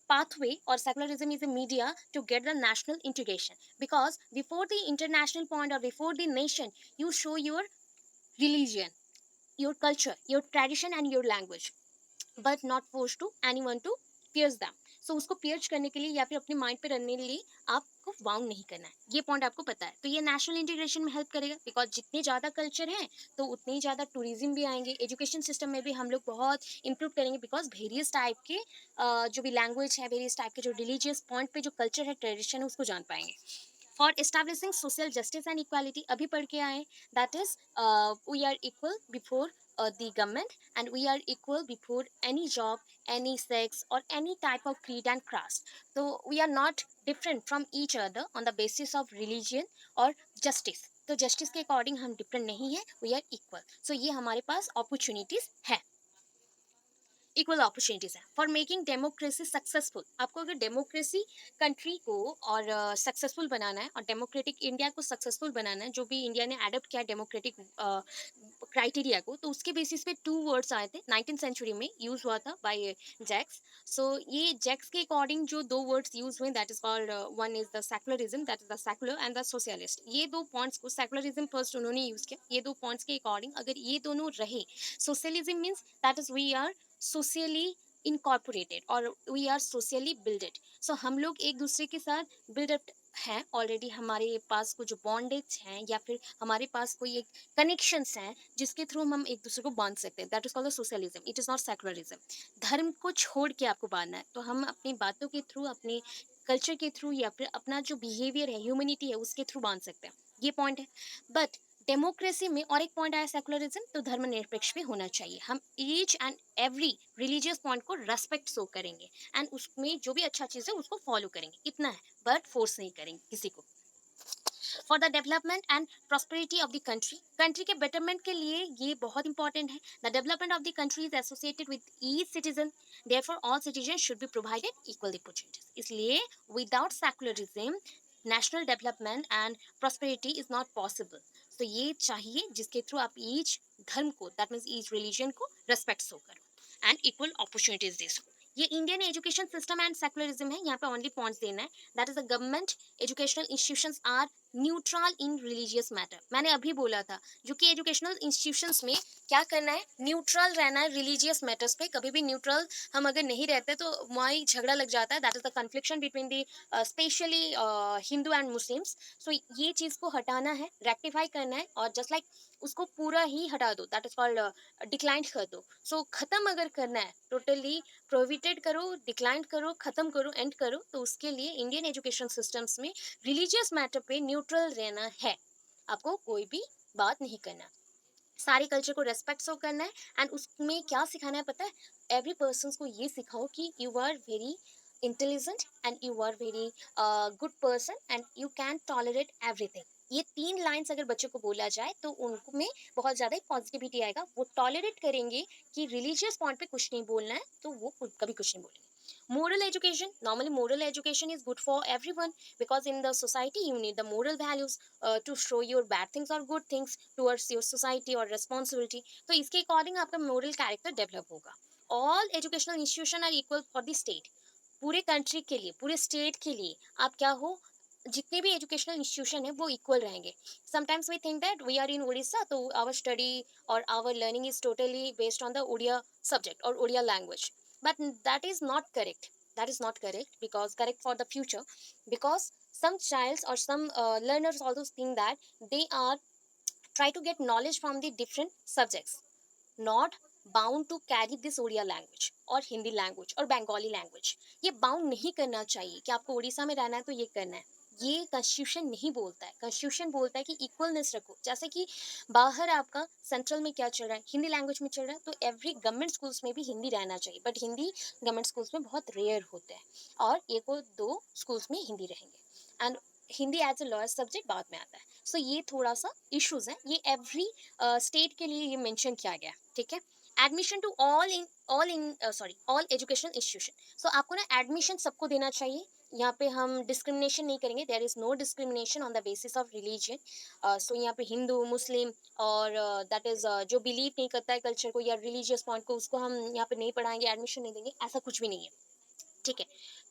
pathway or secularism is a media to get the national integration, because before the international point or before the nation, you show your religion, your culture, your tradition and your language, but not forced to anyone to pierce them. So उसको pierce करने के लिए या फिर अपने mind पे रखने के लिए आपको बाउंड नहीं करना है, ये पॉइंट आपको पता है। तो ये नेशनल इंटीग्रेशन में हेल्प करेगा, बिकॉज जितने ज़्यादा कल्चर हैं तो उतने ही ज़्यादा टूरिज्म भी आएंगे। एजुकेशन सिस्टम में भी हम लोग बहुत इंप्रूव करेंगे, बिकॉज वेरियस टाइप के जो भी लैंग्वेज है, वेरियस टाइप के जो रिलीजियस पॉइंट पे जो कल्चर है, ट्रेडिशन है, उसको जान पाएंगे। For establishing social justice and equality, अभी पढ़ के आए, that is we are equal before the government, and we are equal before any job, any sex or any type of creed and caste. So we are not different from each other on the basis of religion or justice. तो justice के according हम different नहीं है, we are equal. सो ये हमारे पास opportunities है, equal opportunities है for making democracy successful. आपको अगर डेमोक्रेसी कंट्री को और सक्सेसफुल बनाना है और डेमोक्रेटिक इंडिया को सक्सेसफुल बनाना है, जो भी इंडिया ने अडोप्ट किया डेमोक्रेटिक क्राइटेरिया को, तो उसके बेसिस पे 2 वर्ड्स आए थे, 19th सेंचुरी में यूज हुआ था बाय जैक्स। सो ये जैक्स के अकॉर्डिंग जो 2 वर्ड्स यूज हुए, that is called, one is the secularism, that is the secular and the socialist. ये 2 पॉइंट्स को, सेकुलरिज्म फर्स्ट उन्होंने यूज किया, ये 2 पॉइंट्स के अकॉर्डिंग अगर ये दोनों रहे, socialism means that is we are socially incorporated और we are socially builded। so हम लोग एक दूसरे के साथ build हैं ऑलरेडी, हमारे पास कुछ बॉन्डेज हैं या फिर हमारे पास कोई एक कनेक्शंस हैं जिसके थ्रू हम एक दूसरे को बांध सकते हैं, that is called socialism, it is not secularism. धर्म को छोड़ के आपको बांधना है, तो हम अपनी बातों के थ्रू, अपने कल्चर के थ्रू या फिर अपना जो बिहेवियर है, ह्यूमैनिटी है, उसके थ्रू बांध सकते हैं, ये पॉइंट है। बट डेमोक्रेसी में और एक पॉइंट आया सेकुलरिज्म, तो धर्मनिरपेक्ष भी होना चाहिए। हम each and every religious point को रेस्पेक्ट शो करेंगे एंड उसमें जो भी अच्छा चीज़ है उसको फॉलो करेंगे, इतना है, बट फोर्स नहीं करेंगे किसी को। For the development and prosperity of the country, country के बेटरमेंट के लिए ये बहुत इंपॉर्टेंट है। The development of the country is associated with each citizen, therefore all citizens should be provided equal opportunities. इसलिए without secularism national development and prosperity is not possible. तो ये चाहिए जिसके थ्रू आप ईच धर्म को, दैट मीन्स ईच रिलीजन को respect show करो एंड इक्वल अपॉर्चुनिटीज दे सको। ये Indian education system and secularism है, यहाँ पे ओनली पॉइंट्स देना है। That is the government educational institutions are neutral in religious matter. मैंने अभी बोला था, जो कि एजुकेशनल इंस्टीट्यूशंस में क्या करना है, न्यूट्रल रहना है रिलीजियस मैटर्स पे। कभी भी न्यूट्रल हम अगर नहीं रहते तो वहीं झगड़ा लग जाता है, that is the confliction between the specially Hindu and Muslims. So ये चीज़ को हटाना है, रेक्टिफाई करना है, और जस्ट लाइक उसको पूरा ही हटा दो, दैट इज कॉल्ड डिक्लाइन कर दो। सो खत्म अगर करना है, टोटली प्रोहिबिटेड करो, डिक्लाइन करो, खत्म करो, एंड करो, तो उसके लिए इंडियन एजुकेशन सिस्टम्स में रिलीजियस मैटर पे न्यूट्रल रहना है। आपको कोई भी बात नहीं करना, सारे कल्चर को रेस्पेक्ट शो करना है। एंड उसमें क्या सिखाना है पता है, एवरी पर्सन को ये सिखाओ कि you are very intelligent and you are very good person and you can tolerate everything. ये 3 लाइन्स अगर बच्चों को बोला जाए तो उनमें बहुत ज़्यादा पॉजिटिविटी आएगा, वो टॉलरेट करेंगे कि रिलीजियस पॉइंट पे कुछ नहीं बोलना है, तो वो कभी कुछ नहीं बोलेंगे। Moral education, normally moral education is good for everyone, because in the society you need the moral values to show your bad things or good things towards your society or responsibility। तो इसके according आपका moral character develop होगा। All educational institution are equal for the state। पूरे country के लिए, पूरे state के लिए आप क्या हो, जितने भी एजुकेशनल इंस्टीट्यूशन है वो इक्वल रहेंगे। Sometimes we think that we are in Orissa, तो आवर स्टडी और our learning is totally based on the Oriya subject और Oriya language, but that is not correct, that is not correct, because correct for the future, because some childs or some learners also think that they are try to get knowledge from the different subjects, not bound to carry this Odia language और Hindi language और Bengali language. ये bound नहीं करना चाहिए कि आपको उड़ीसा में रहना है तो ये करना है। ये कॉन्स्टिट्यूशन नहीं बोलता है। कॉन्स्टिट्यूशन बोलता है कि इक्वलनेस रखो। जैसे कि बाहर आपका सेंट्रल में क्या चल रहा है, हिंदी लैंग्वेज में चल रहा है, तो एवरी गवर्नमेंट स्कूल्स में भी हिंदी रहना चाहिए, बट हिंदी गवर्नमेंट स्कूल्स में बहुत रेयर होते हैं, और एक और दो स्कूल्स में हिंदी रहेंगे, and Hindi as a lower subject बाद में आता है। सो ये थोड़ा सा इश्यूज है, ये एवरी स्टेट के लिए ये मेंशन किया गया है, ठीक है। Admission to all in sorry all educational institution. So आपको ना एडमिशन सबको देना चाहिए। यहाँ पे हम डिस्क्रिमिनेशन नहीं करेंगे, there is no discrimination on the basis of religion. So यहाँ पे हिंदू मुस्लिम और दैट इज जो बिलीव नहीं करता है कल्चर को या रिलीजियस पॉइंट को, उसको हम यहाँ पे नहीं पढ़ाएंगे, एडमिशन नहीं देंगे, ऐसा कुछ भी नहीं है, ठीक है।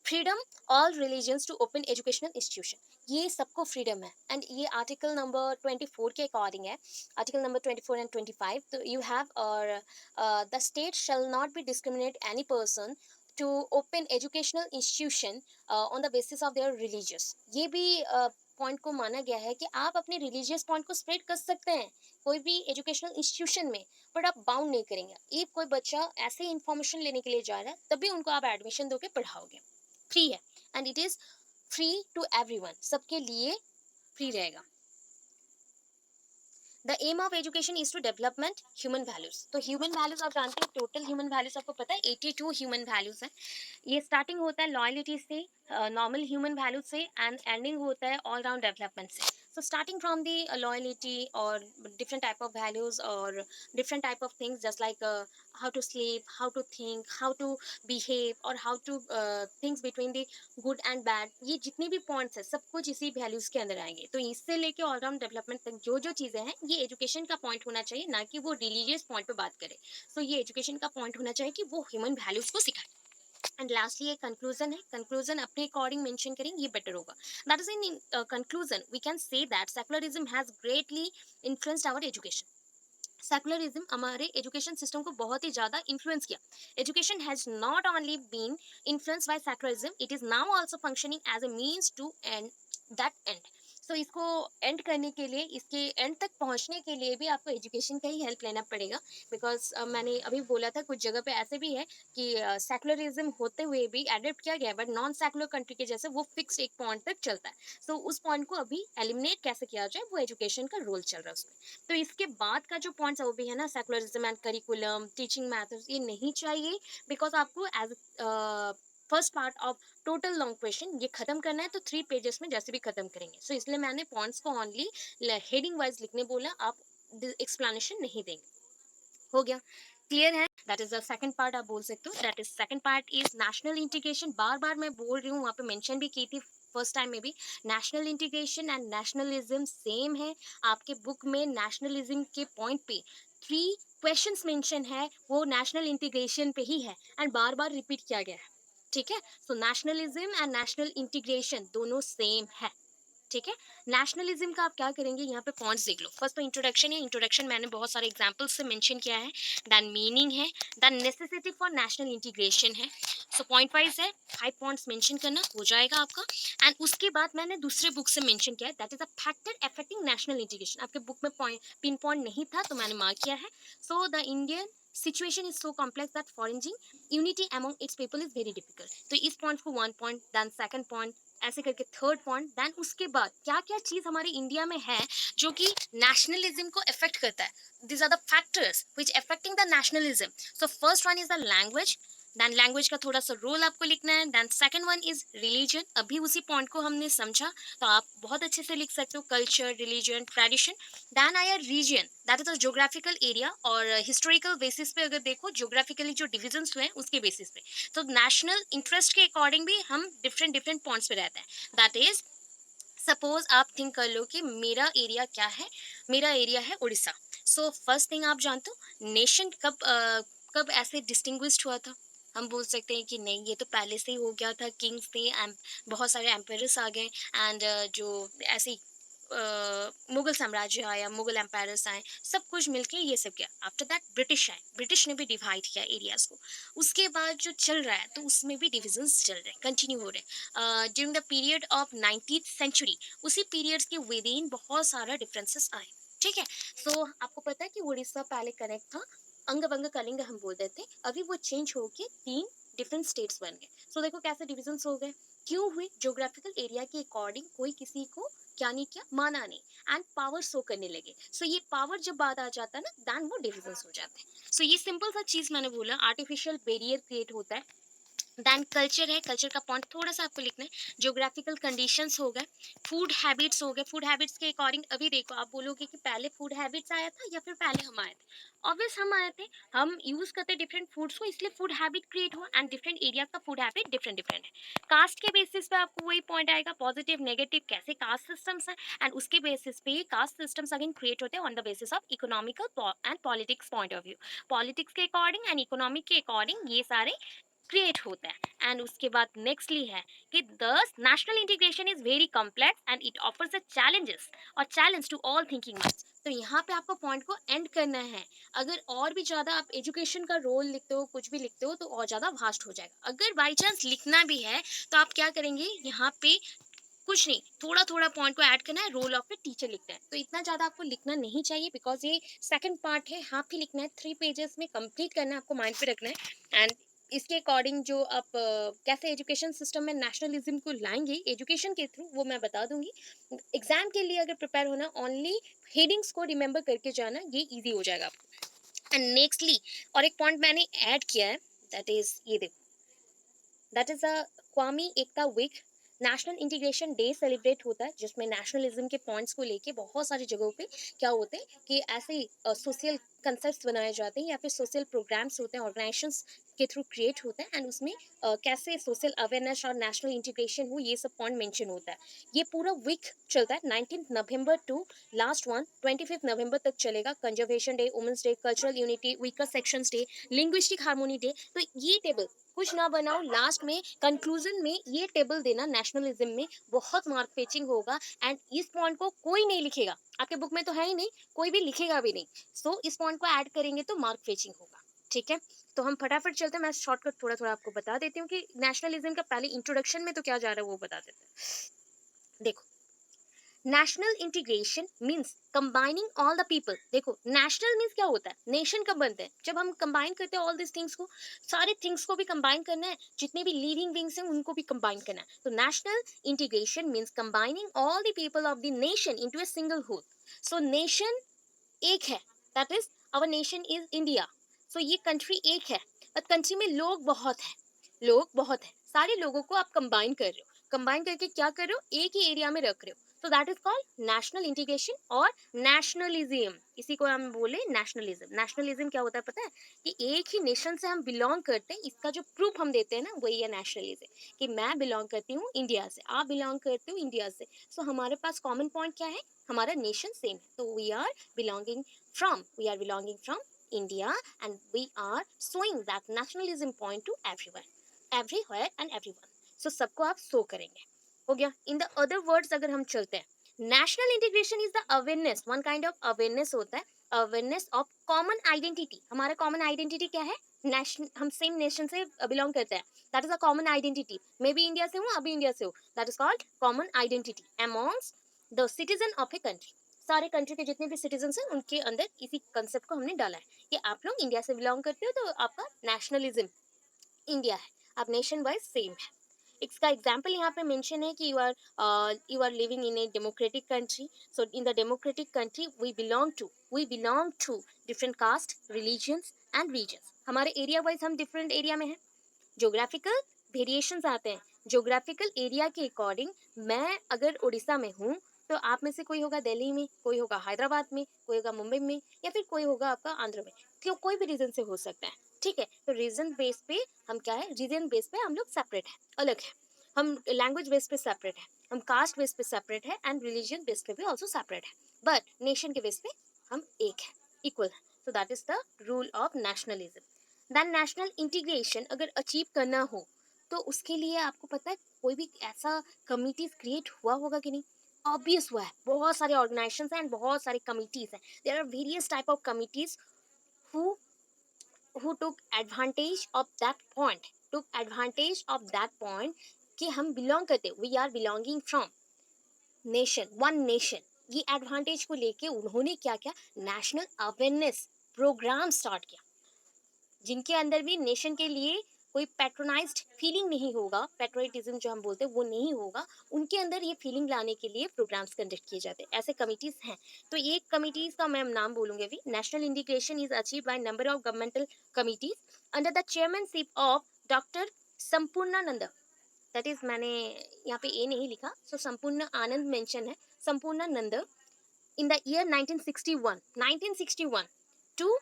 Freedom all religions to open educational institution, ये सबको फ्रीडम है, एंड ये आर्टिकल नंबर 24 के अकॉर्डिंग है, आर्टिकल नंबर 24 एंड 25। तो यू हैव और the state shall not be discriminate any person to open educational institution on the basis of their religious. ये भी पॉइंट को माना गया है कि आप अपने रिलीजियस पॉइंट को स्प्रेड कर सकते हैं कोई भी एजुकेशनल इंस्टीट्यूशन में, बट आप बाउंड नहीं करेंगे। एक कोई बच्चा ऐसे इंफॉर्मेशन लेने के लिए जा रहा है, तभी उनको आप एडमिशन दोगे, पढ़ाओगे। फ्री है, and it is free to everyone, सबके लिए फ्री रहेगा। The aim of education is to development human values. तो ह्यूमन वैल्यूज आप जानते हैं, टोटल ह्यूमन वैल्यूज आपको पता है 82 ह्यूमन वैल्यूज है। ये स्टार्टिंग होता है लॉयल्टी से, नॉर्मल ह्यूमन वैल्यूज से, एंड एंडिंग होता है ऑल राउंड डेवलपमेंट से। So starting from the loyalty or different type of values or different type of things, just like how to sleep, how to think, how to behave, or how to things between the good and bad, ये जितने भी points है सब कुछ इसी values के अंदर आएंगे। तो इससे लेके ऑलराउंड डेवलपमेंट तक जो जो चीजें हैं, ये एजुकेशन का पॉइंट होना चाहिए, ना कि वो रिलीजियस पॉइंट पे बात करे। सो ये एजुकेशन का पॉइंट होना चाहिए कि वो ह्यूमन वैल्यूज को सिखाए। एंड लास्टली एक कंक्लूजन है, कंक्लूजन अपने अकॉर्डिंग मेंशन करेंगे, ये बेटर होगा। That is in conclusion we can say that secularism has greatly influenced our education. Secularism हमारे एजुकेशन सिस्टम को बहुत ही ज़्यादा इन्फ्लुएंस किया। Education has not only been influence by secularism, it is now also functioning as a means to end that end. So इसको end करने के लिए, इसके एंड तक पहुंचने के लिए भी आपको एजुकेशन का ही हेल्प लेना पड़ेगा। बिकॉज मैंने अभी बोला था कुछ जगह पे ऐसे भी है कि सेकुलरिज्म होते हुए भी एडप्ट किया गया, बट नॉन सेकुलर कंट्री के जैसे वो फिक्स एक पॉइंट तक चलता है। सो उस पॉइंट को अभी एलिमिनेट कैसे किया जाए, वो एजुकेशन का रोल चल रहा है उसमें। तो इसके बाद का जो पॉइंट्स है वो भी है ना, secularism and curriculum, teaching methods, ये नहीं चाहिए। बिकॉज आपको as first part of total long question ये खत्म करना है, तो 3 पेजेस में जैसे भी खत्म करेंगे। सो इसलिए मैंने पॉइंट्स को ओनली हेडिंग वाइज लिखने बोला, आप एक्सप्लेनेशन नहीं देंगे। हो गया, क्लियर है। That is the second part, आप बोल सकते हो that is second part is national integration. बार बार मैं बोल रही हूँ, वहाँ पे मेंशन भी की थी फर्स्ट टाइम में भी, national integration and nationalism same है। आपके बुक में नेशनलिज्म के पॉइंट पे 3 क्वेश्चंस मेंशन है, वो नेशनल इंटीग्रेशन पे ही है, एंड बार बार रिपीट किया गया है, ठीक है। सो नेशनलिज्म एंड नेशनल इंटीग्रेशन दोनों सेम है, ठीक है। नेशनलिज्म का आप क्या करेंगे, यहाँ पे पॉइंट्स देख लो। फर्स्ट तो इंट्रोडक्शन है, इंट्रोडक्शन मैंने बहुत सारे एग्जांपल्स से मेंशन किया है। देन मीनिंग है, then necessity for national integration है। सो पॉइंट वाइज है, 5 पॉइंट्स मेंशन करना हो जाएगा आपका। एंड उसके बाद मैंने दूसरे बुक से मेंशन किया है, that is a factor affecting national integration. आपके बुक में पॉइंट पिन पॉइंट नहीं था तो मैंने मार्क किया है। So the Indian situation is so complex that forging unity among its people is very difficult. तो इस पॉइंट को 1 पॉइंट, देन सेकंड पॉइंट, ऐसे करके थर्ड पॉइंट, देन उसके बाद क्या क्या चीज हमारे इंडिया में है जो कि नेशनलिज्म को अफेक्ट करता है। these are the factors which affecting the nationalism. So first one is the language, then language का थोड़ा सा रोल आपको लिखना है। Then second one is religion, अभी उसी पॉइंट को हमने समझा तो आप बहुत अच्छे से लिख सकते हो, कल्चर, रिलीजन, ट्रेडिशन। देन आया region, that is a geographical area, और हिस्टोरिकल बेसिस पे अगर देखो, ज्योग्राफिकली जो डिविजन्स हुए हैं उसके बेसिस पे। तो नेशनल इंटरेस्ट के अकॉर्डिंग भी हम डिफरेंट डिफरेंट पॉइंट्स पे रहते हैं। दैट इज सपोज आप थिंक कर लो कि मेरा एरिया क्या है, मेरा एरिया है उड़ीसा। सो फर्स्ट थिंग आप जानते हो नेशन कब ऐसे डिस्टिंग्विश्ड हुआ था। हम बोल सकते हैं कि नहीं, ये तो पहले से ही हो गया था, किंग्स थे, बहुत सारे एम्पायर्स आ गए, एंड जो ऐसे मुगल साम्राज्य आया, मुगल एम्पायर्स आए, सब कुछ मिलके ये सब किया। आफ्टर दैट ब्रिटिश आए, ब्रिटिश ने भी डिवाइड किया एरियाज को। उसके बाद जो चल रहा है तो उसमें भी डिविजन्स चल रहे हैं, कंटिन्यू हो रहे हैं during the period of 19th century. उसी पीरियड्स के विद इन बहुत सारा डिफरेंसेस आए, ठीक है। सो आपको पता है कि उड़ीसा पहले कनेक्ट था अंग वंग कलिंग हम बोल देते, अभी वो चेंज होके 3 डिफरेंट स्टेट्स बन गए। सो देखो कैसे डिविजन्स हो गए, क्यों हुए? ज्योग्राफिकल एरिया के अकॉर्डिंग कोई किसी को क्या नहीं किया, माना नहीं, एंड पावर शो करने लगे। सो ये पावर जब बात आ जाता है ना, देन वो डिविजन्स हो जाते हैं। सो ये सिंपल सा चीज मैंने बोला, आर्टिफिशियल बैरियर क्रिएट होता है। देन कल्चर है, कल्चर का पॉइंट थोड़ा सा आपको लिखना है। ज्योग्राफिकल कंडीशंस हो गए, फूड हैबिट्स हो गए। फूड हैबिट्स के अकॉर्डिंग अभी देखो, आप बोलोगे कि पहले फूड हैबिट्स आया था या फिर पहले हम आए थे? ऑब्वियस हम आए थे, हम यूज करते डिफरेंट फूड्स को, इसलिए फूड हैबिट क्रिएट हुआ, एंड डिफरेंट एरिया का फूड हैबिट डिफरेंट डिफरेंट है। कास्ट के बेसिस पे आपको वही पॉइंट आएगा, पॉजिटिव नेगेटिव कैसे कास्ट सिस्टम्स है, एंड उसके बेसिस पे कास्ट सिस्टम्स अगेन क्रिएट होते हैं on the basis of economical and politics point of view. Politics के अकॉर्डिंग एंड इकोनॉमिक के अकॉर्डिंग ये सारे क्रिएट होता है। एंड उसके बाद नेक्स्टली है कि thus national integration is very complex and it offers a challenges और challenge to all thinking minds. तो यहाँ पे आपको पॉइंट को एंड करना है। अगर और भी ज़्यादा आप एजुकेशन का रोल लिखते हो, कुछ भी लिखते हो, तो और ज़्यादा वास्ट हो जाएगा। अगर बाई चांस लिखना भी है तो आप क्या करेंगे, यहाँ पे कुछ नहीं, थोड़ा थोड़ा पॉइंट को ऐड करना है, रोल ऑफ ए टीचर लिखना है। तो इतना ज़्यादा आपको लिखना नहीं चाहिए, बिकॉज ये सेकंड पार्ट है, हाफ ही लिखना है, 3 पेजेस में कंप्लीट करना है, आपको माइंड पे रखना है। एंड इसके अकॉर्डिंग जो आप कैसे एजुकेशन सिस्टम में नेशनलिज्म को लाएंगे एजुकेशन के थ्रू, वो मैं बता दूंगी। एग्जाम के लिए अगर प्रिपेयर होना, ओनली हेडिंग्स को रिमेंबर करके जाना, ये इजी हो जाएगा आपको। एंड नेक्स्टली और एक पॉइंट मैंने ऐड किया है, दैट इज ये देखो, that is a Qaumi Ekta week. National integration day celebrate होता है, जिसमें नेशनलिज्म के पॉइंट्स को लेके बहुत सारी जगहों पे क्या होते हैं कि ऐसे सोशल कंसेप्ट्स बनाए जाते हैं, या फिर सोशल प्रोग्राम्स होते हैं, ऑर्गेनाइजेशंस के थ्रू क्रिएट होते हैं, एंड उसमें कैसे सोशल अवेयरनेस और नेशनल इंटीग्रेशन हो, ये सब पॉइंट मेंशन होता है। ये पूरा वीक चलता है, 19 नवंबर टू लास्ट वन 25 नवंबर तक चलेगा। Conservation day, women's day, cultural unity, weaker sections day, linguistic harmony day. तो ये टेबल कुछ ना बनाओ, लास्ट में कंक्लूजन में ये टेबल देना नेशनलिज्म में, बहुत मार्क फेचिंग होगा। एंड इस पॉइंट को कोई नहीं लिखेगा, आपके बुक में तो है ही नहीं, कोई भी लिखेगा भी नहीं। सो इस पॉइंट को ऐड करेंगे तो मार्क फेचिंग होगा। ठीक है, तो हम फटाफट चलते हैं, मैं शॉर्टकट थोड़ा थोड़ा आपको बता देती हूँ कि नेशनलिज्म का पहले इंट्रोडक्शन में तो क्या जा रहा है वो बता देते हैं। देखो, national integration means combining all the people. देखो, नेशनल मीन्स क्या होता है, नेशन कब बनते हैं, जब हम कंबाइन करते हैं ऑल दिस थिंग्स को, सारे थिंग्स को भी कंबाइन करना है, जितने भी लिविंग बींग्स हैं उनको भी कंबाइन करना है। तो national integration means combining all the people of the nation into a single whole. So nation एक है, that is our nation is India. So ये कंट्री एक है, बट कंट्री में लोग बहुत है, लोग बहुत है, सारे लोगों को आप कंबाइन कर रहे हो, कंबाइन करके क्या कर रहे हो, एक ही एरिया में रख रहे हो। तो that is called national integration और नेशनलिज्म। इसी को हम बोले नेशनलिज्म। नेशनलिज्म क्या होता है पता है, कि एक ही नेशन से हम बिलोंग करते हैं, इसका जो प्रूफ हम देते हैं ना, वही है नेशनलिज्म। कि मैं बिलोंग करती हूँ इंडिया से, आप बिलोंग करते हो इंडिया से, सो हमारे पास कॉमन पॉइंट क्या है, हमारा नेशन सेम है। तो we are belonging from India, and we are showing that nationalism point to everywhere and everyone। So सबको आप शो करेंगे, हो गया। इन द अदर वर्ड्स अगर हम चलते हैं, national integration is the awareness, one kind of awareness होता है, अवेयरनेस ऑफ कॉमन आइडेंटिटी। हमारा कॉमन आइडेंटिटी क्या है, नेशन, हम सेम नेशन से बिलोंग करते हैं, that is a common identity. मैं भी इंडिया से हूँ, अभी इंडिया से हूँ, that is called common identity amongst the citizen of a country. सारे कंट्री के जितने भी सिटीजन हैं उनके अंदर इसी कंसेप्ट को हमने डाला है कि आप लोग इंडिया से बिलोंग करते हो, तो आपका नेशनलिज्म इंडिया है, आप नेशन वाइज सेम है। इसका एग्जाम्पल यहाँ पे मेंशन है कि you are living in a democratic country. So in the democratic country we belong to different caste, religions and regions. हमारे एरिया वाइज हम डिफरेंट एरिया में हैं, ज्योग्राफिकल वेरिएशंस आते हैं। ज्योग्राफिकल एरिया के अकॉर्डिंग, मैं अगर उड़ीसा में हूँ, तो आप में से कोई होगा दिल्ली में, कोई होगा हैदराबाद में, कोई होगा मुंबई में, या फिर कोई होगा आपका आंध्र में। तो कोई भी रीजन से हो सकता है, ठीक है। तो रीजन बेस पे हम क्या है, रीजन बेस पे हम लोग सेपरेट है, अलग है। हम लैंग्वेज बेस पे सेपरेट है, हम कास्ट बेस पे सेपरेट है, एंड रिलीजन बेस पे भी ऑल्सो सेपरेट है, बट नेशन के बेस पे हम एक है, इक्वल है। So that is the rule of nationalism. Then national integration अगर अचीव करना हो, तो उसके लिए आपको पता है कोई भी ऐसा कमिटीज क्रिएट हुआ होगा कि नहीं, ऑब्वियस हुआ है, बहुत सारे ऑर्गेनाइजेशंस हैं, बहुत सारे कमिटीज हैं, there are various type of committees who who took advantage of that point कि हम बिलोंग करते, we are belonging from nation, one nation. ये एडवांटेज को लेके उन्होंने क्या किया, नेशनल अवेयरनेस प्रोग्राम स्टार्ट किया। जिनके अंदर भी नेशन के लिए कोई पैट्रोनाइज्ड फीलिंग नहीं होगा, पैट्रियटिज्म जो हम बोलते हैं वो नहीं होगा, उनके अंदर ये फीलिंग लाने के लिए प्रोग्राम्स कंडक्ट किए जाते हैं। ऐसे कमिटीज हैं। तो ये कमिटीज का मैं नाम बोलूंगी अभी। National integration is achieve by number of governmental committees under the chairmanship of doctor Sampurnanand. That is, मैंने यहाँ पे ए नहीं लिखा, सो संपूर्ण आनंद मेंशन है, Sampurnanand, in the year 1961, 1961 to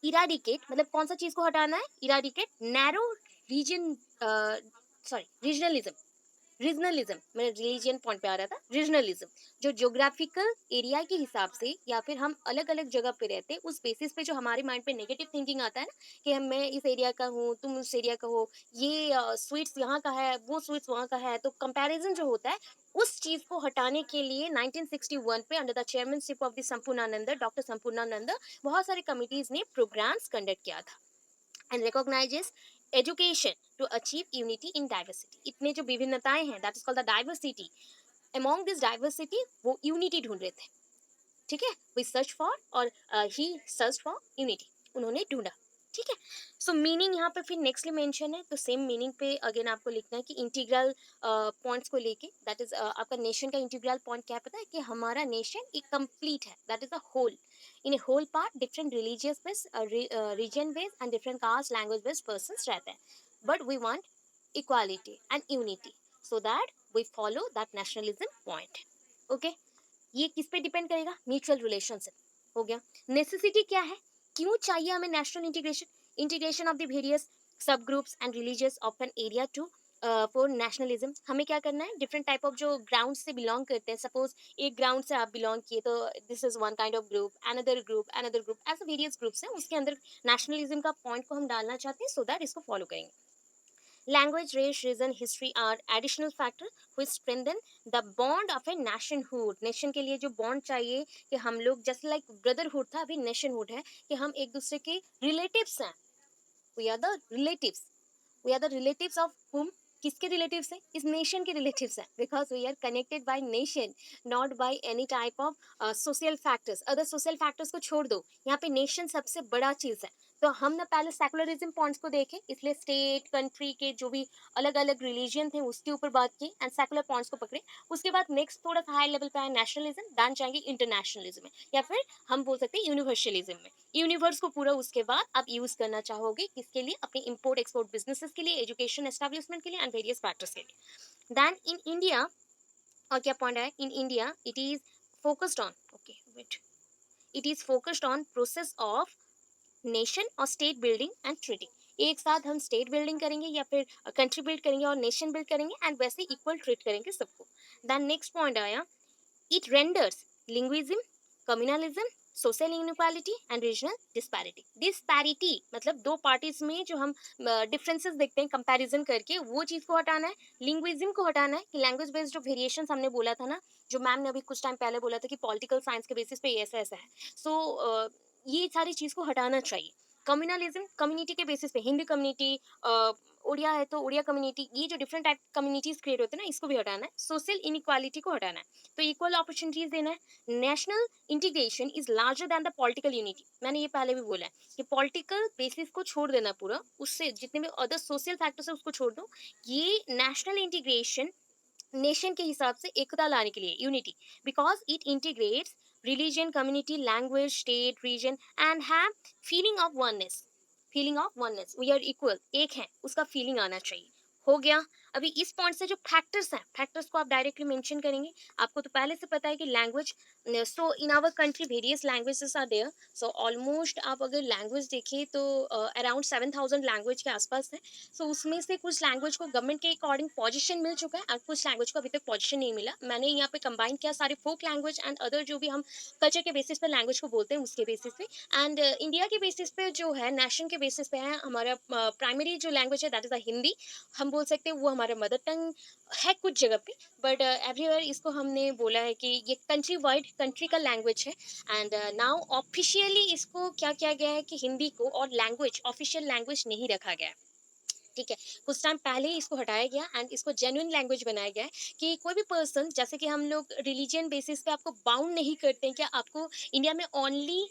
eradicate, मतलब कौन सा चीज को हटाना है, eradicate narrow region, sorry regionalism, regionalism, मेरे रिलीजियन पॉइंट पे आ रहा था, रीजनलिज्म, जो ज्योग्राफिकल एरिया के हिसाब से या फिर हम अलग अलग जगह पे रहते हैं उस बेसिस पे जो हमारे माइंड पे नेगेटिव थिंकिंग आता है ना, कि मैं इस एरिया का हूँ, तुम उस एरिया का हो, ये स्वीट्स यहाँ का है, वो स्वीट्स वहाँ का है, तो कंपैरिजन जो होता है उस चीज को हटाने के लिए 1961 पे under the chairmanship of the Sampurnanand, doctor Sampurnanand, बहुत सारे कमिटीज ने प्रोग्राम्स कंडक्ट किया था and recognizes education to achieve unity in diversity। इतने जो विभिन्नताएं हैं, that is called the diversity, among this diversity वो unity ढूंढ रहे थे। ठीक है, we search for, और he searched for unity, उन्होंने ढूंढा। ठीक है, सो मीनिंग यहाँ पे फिर नेक्स्टली मेंशन है, तो सेम मीनिंग पे अगेन आपको लिखना है कि इंटीग्रल पॉइंट्स को लेके, दैट इज आपका नेशन का इंटीग्रल पॉइंट क्या है पता है, कि हमारा नेशन एक कंप्लीट है, that is a whole, in a whole part different religious based, region based and different caste language based persons रहते हैं, but we want equality and unity, so that we follow that nationalism point. Okay, ये किस पे depend करेगा, mutual relationship हो गया। Necessity क्या है, क्यों चाहिए हमें national integration, integration of the various sub groups and religious of an area to for nationalism. हमें क्या करना है, डिफरेंट टाइप ऑफ जो ग्राउंड से बिलोंग करते हैं, सपोज एक ग्राउंड से आप बिलोंग किए तो this is one kind of group, another group, ऐसे वेरियस ग्रुप्स हैं, उसके अंदर नेशनलिज्म का पॉइंट को हम डालना चाहते हैं, सो दैट इसको फॉलो करेंगे। Language, race, religion, history are additional factors which strengthen the bond of a nationhood। Nation के लिए जो बॉन्ड चाहिए कि हम लोग जैसे लाइक ब्रदरहुड था, अभी नेशनहुड है कि हम एक दूसरे के रिलेटिव्स हैं। We are the relatives, we are the relatives of whom, किसके रिलेटिव्स हैं, इस नेशन के रिलेटिव्स हैं, because we are connected by nation, not by any type of social factors. Other social factors को छोड़ दो, यहाँ पे नेशन सबसे बड़ा चीज है। तो हम ना पहले सेकुलरिज्म पॉइंट्स को देखें, इसलिए स्टेट कंट्री के जो भी अलग अलग रिलीजन थे उसके ऊपर बात की एंड सेकुलर पॉइंट्स को पकड़े। उसके बाद नेक्स्ट थोड़ा सा हाई लेवल पे आया नेशनलिज्म, दैन जाएंगे इंटरनेशनलिज्म में, या फिर हम बोल सकते हैं यूनिवर्सलिज्म में। यूनिवर्स को पूरा उसके बाद आप यूज करना चाहोगे किसके लिए, अपने इंपोर्ट एक्सपोर्ट बिजनेसेस के लिए, एजुकेशन एस्टेब्लिशमेंट के लिए एंड वेरियस फैक्टर्स के लिए। देन इन इंडिया, और क्या पॉइंट है, in India it is focused on, okay wait, it is focused on process of nation और स्टेट बिल्डिंग एंड ट्रीटिंग। एक साथ हम स्टेट बिल्डिंग करेंगे या फिर कंट्री बिल्ड करेंगे और नेशन बिल्ड करेंगे एंड वैसे इक्वल ट्रीट करेंगे सबको। देन नेक्स्ट पॉइंट आया, it renders linguism, communalism, social inequality and regional disparity। disparity मतलब दो पार्टीज में जो हम डिफरेंसेस देखते हैं कंपैरिजन करके, वो चीज को हटाना है। लिंग्विज्म को हटाना है कि लैंग्वेज बेस्ड जो वेरिएशंस हमने बोला था ना, जो मैम ने अभी कुछ टाइम पहले बोला था कि पॉलिटिकल साइंस के बेसिस पे ये ऐसा ऐसा है, सो ये सारी चीज को हटाना चाहिए। कम्युनलिज्म, कम्युनिटी के बेसिस पे, हिंदी कम्युनिटी, उड़िया है तो उड़िया कम्युनिटी, ये जो डिफरेंट टाइप कम्युनिटीज क्रिएट होते हैं ना, इसको भी हटाना है। सोशल इनइक्वालिटी को हटाना है, तो इक्वल अपॉर्चुनिटीज देना है। National integration is larger than the political unity. मैंने ये पहले भी बोला है कि पॉलिटिकल बेसिस को छोड़ देना पूरा, उससे जितने भी अदर सोशल फैक्टर्स है उसको छोड़ दो। ये नेशनल इंटीग्रेशन नेशन के हिसाब से एकता लाने के लिए, unity, because it integrates religion, community, language, state, region and have feeling of oneness, feeling of oneness, we are equal, एक है, उसका फीलिंग आना चाहिए। हो गया। अभी इस पॉइंट से जो फैक्टर्स हैं, फैक्टर्स को आप डायरेक्टली मेंशन करेंगे। आपको तो पहले से पता है कि language, so in our country various languages are there, so almost आप अगर लैंग्वेज देखें तो अराउंड 7,000 लैंग्वेज के आसपास है। सो उसमें से कुछ लैंग्वेज को गवर्नमेंट के अकॉर्डिंग पोजीशन मिल चुका है और कुछ लैंग्वेज को अभी तक पोजीशन नहीं मिला। मैंने यहाँ पे कंबाइन किया सारे फोक लैंग्वेज एंड अदर जो भी हम कल्चर के बेसिस पे लैंग्वेज को बोलते हैं उसके बेसिस पे, एंड इंडिया के बेसिस पे जो है, नेशन के बेसिस पे है, हमारा प्राइमरी जो लैंग्वेज है दैट इज द हिंदी। हम बोल सकते हैं वो हमारा मदर टंग है कुछ जगह पे, बट एवरीवेयर इसको हमने बोला है कि ये कंट्री वाइड कंट्री का लैंग्वेज है। एंड नाउ ऑफिशियली इसको क्या किया गया है कि हिंदी को और लैंग्वेज ऑफिशियल लैंग्वेज नहीं रखा गया है। ठीक है, कुछ टाइम पहले ही इसको हटाया गया एंड इसको जेन्युइन लैंग्वेज बनाया गया है कि कोई भी पर्सन, जैसे कि हम लोग रिलीजन बेसिस पे आपको बाउंड नहीं करते हैं कि आपको इंडिया में ओनली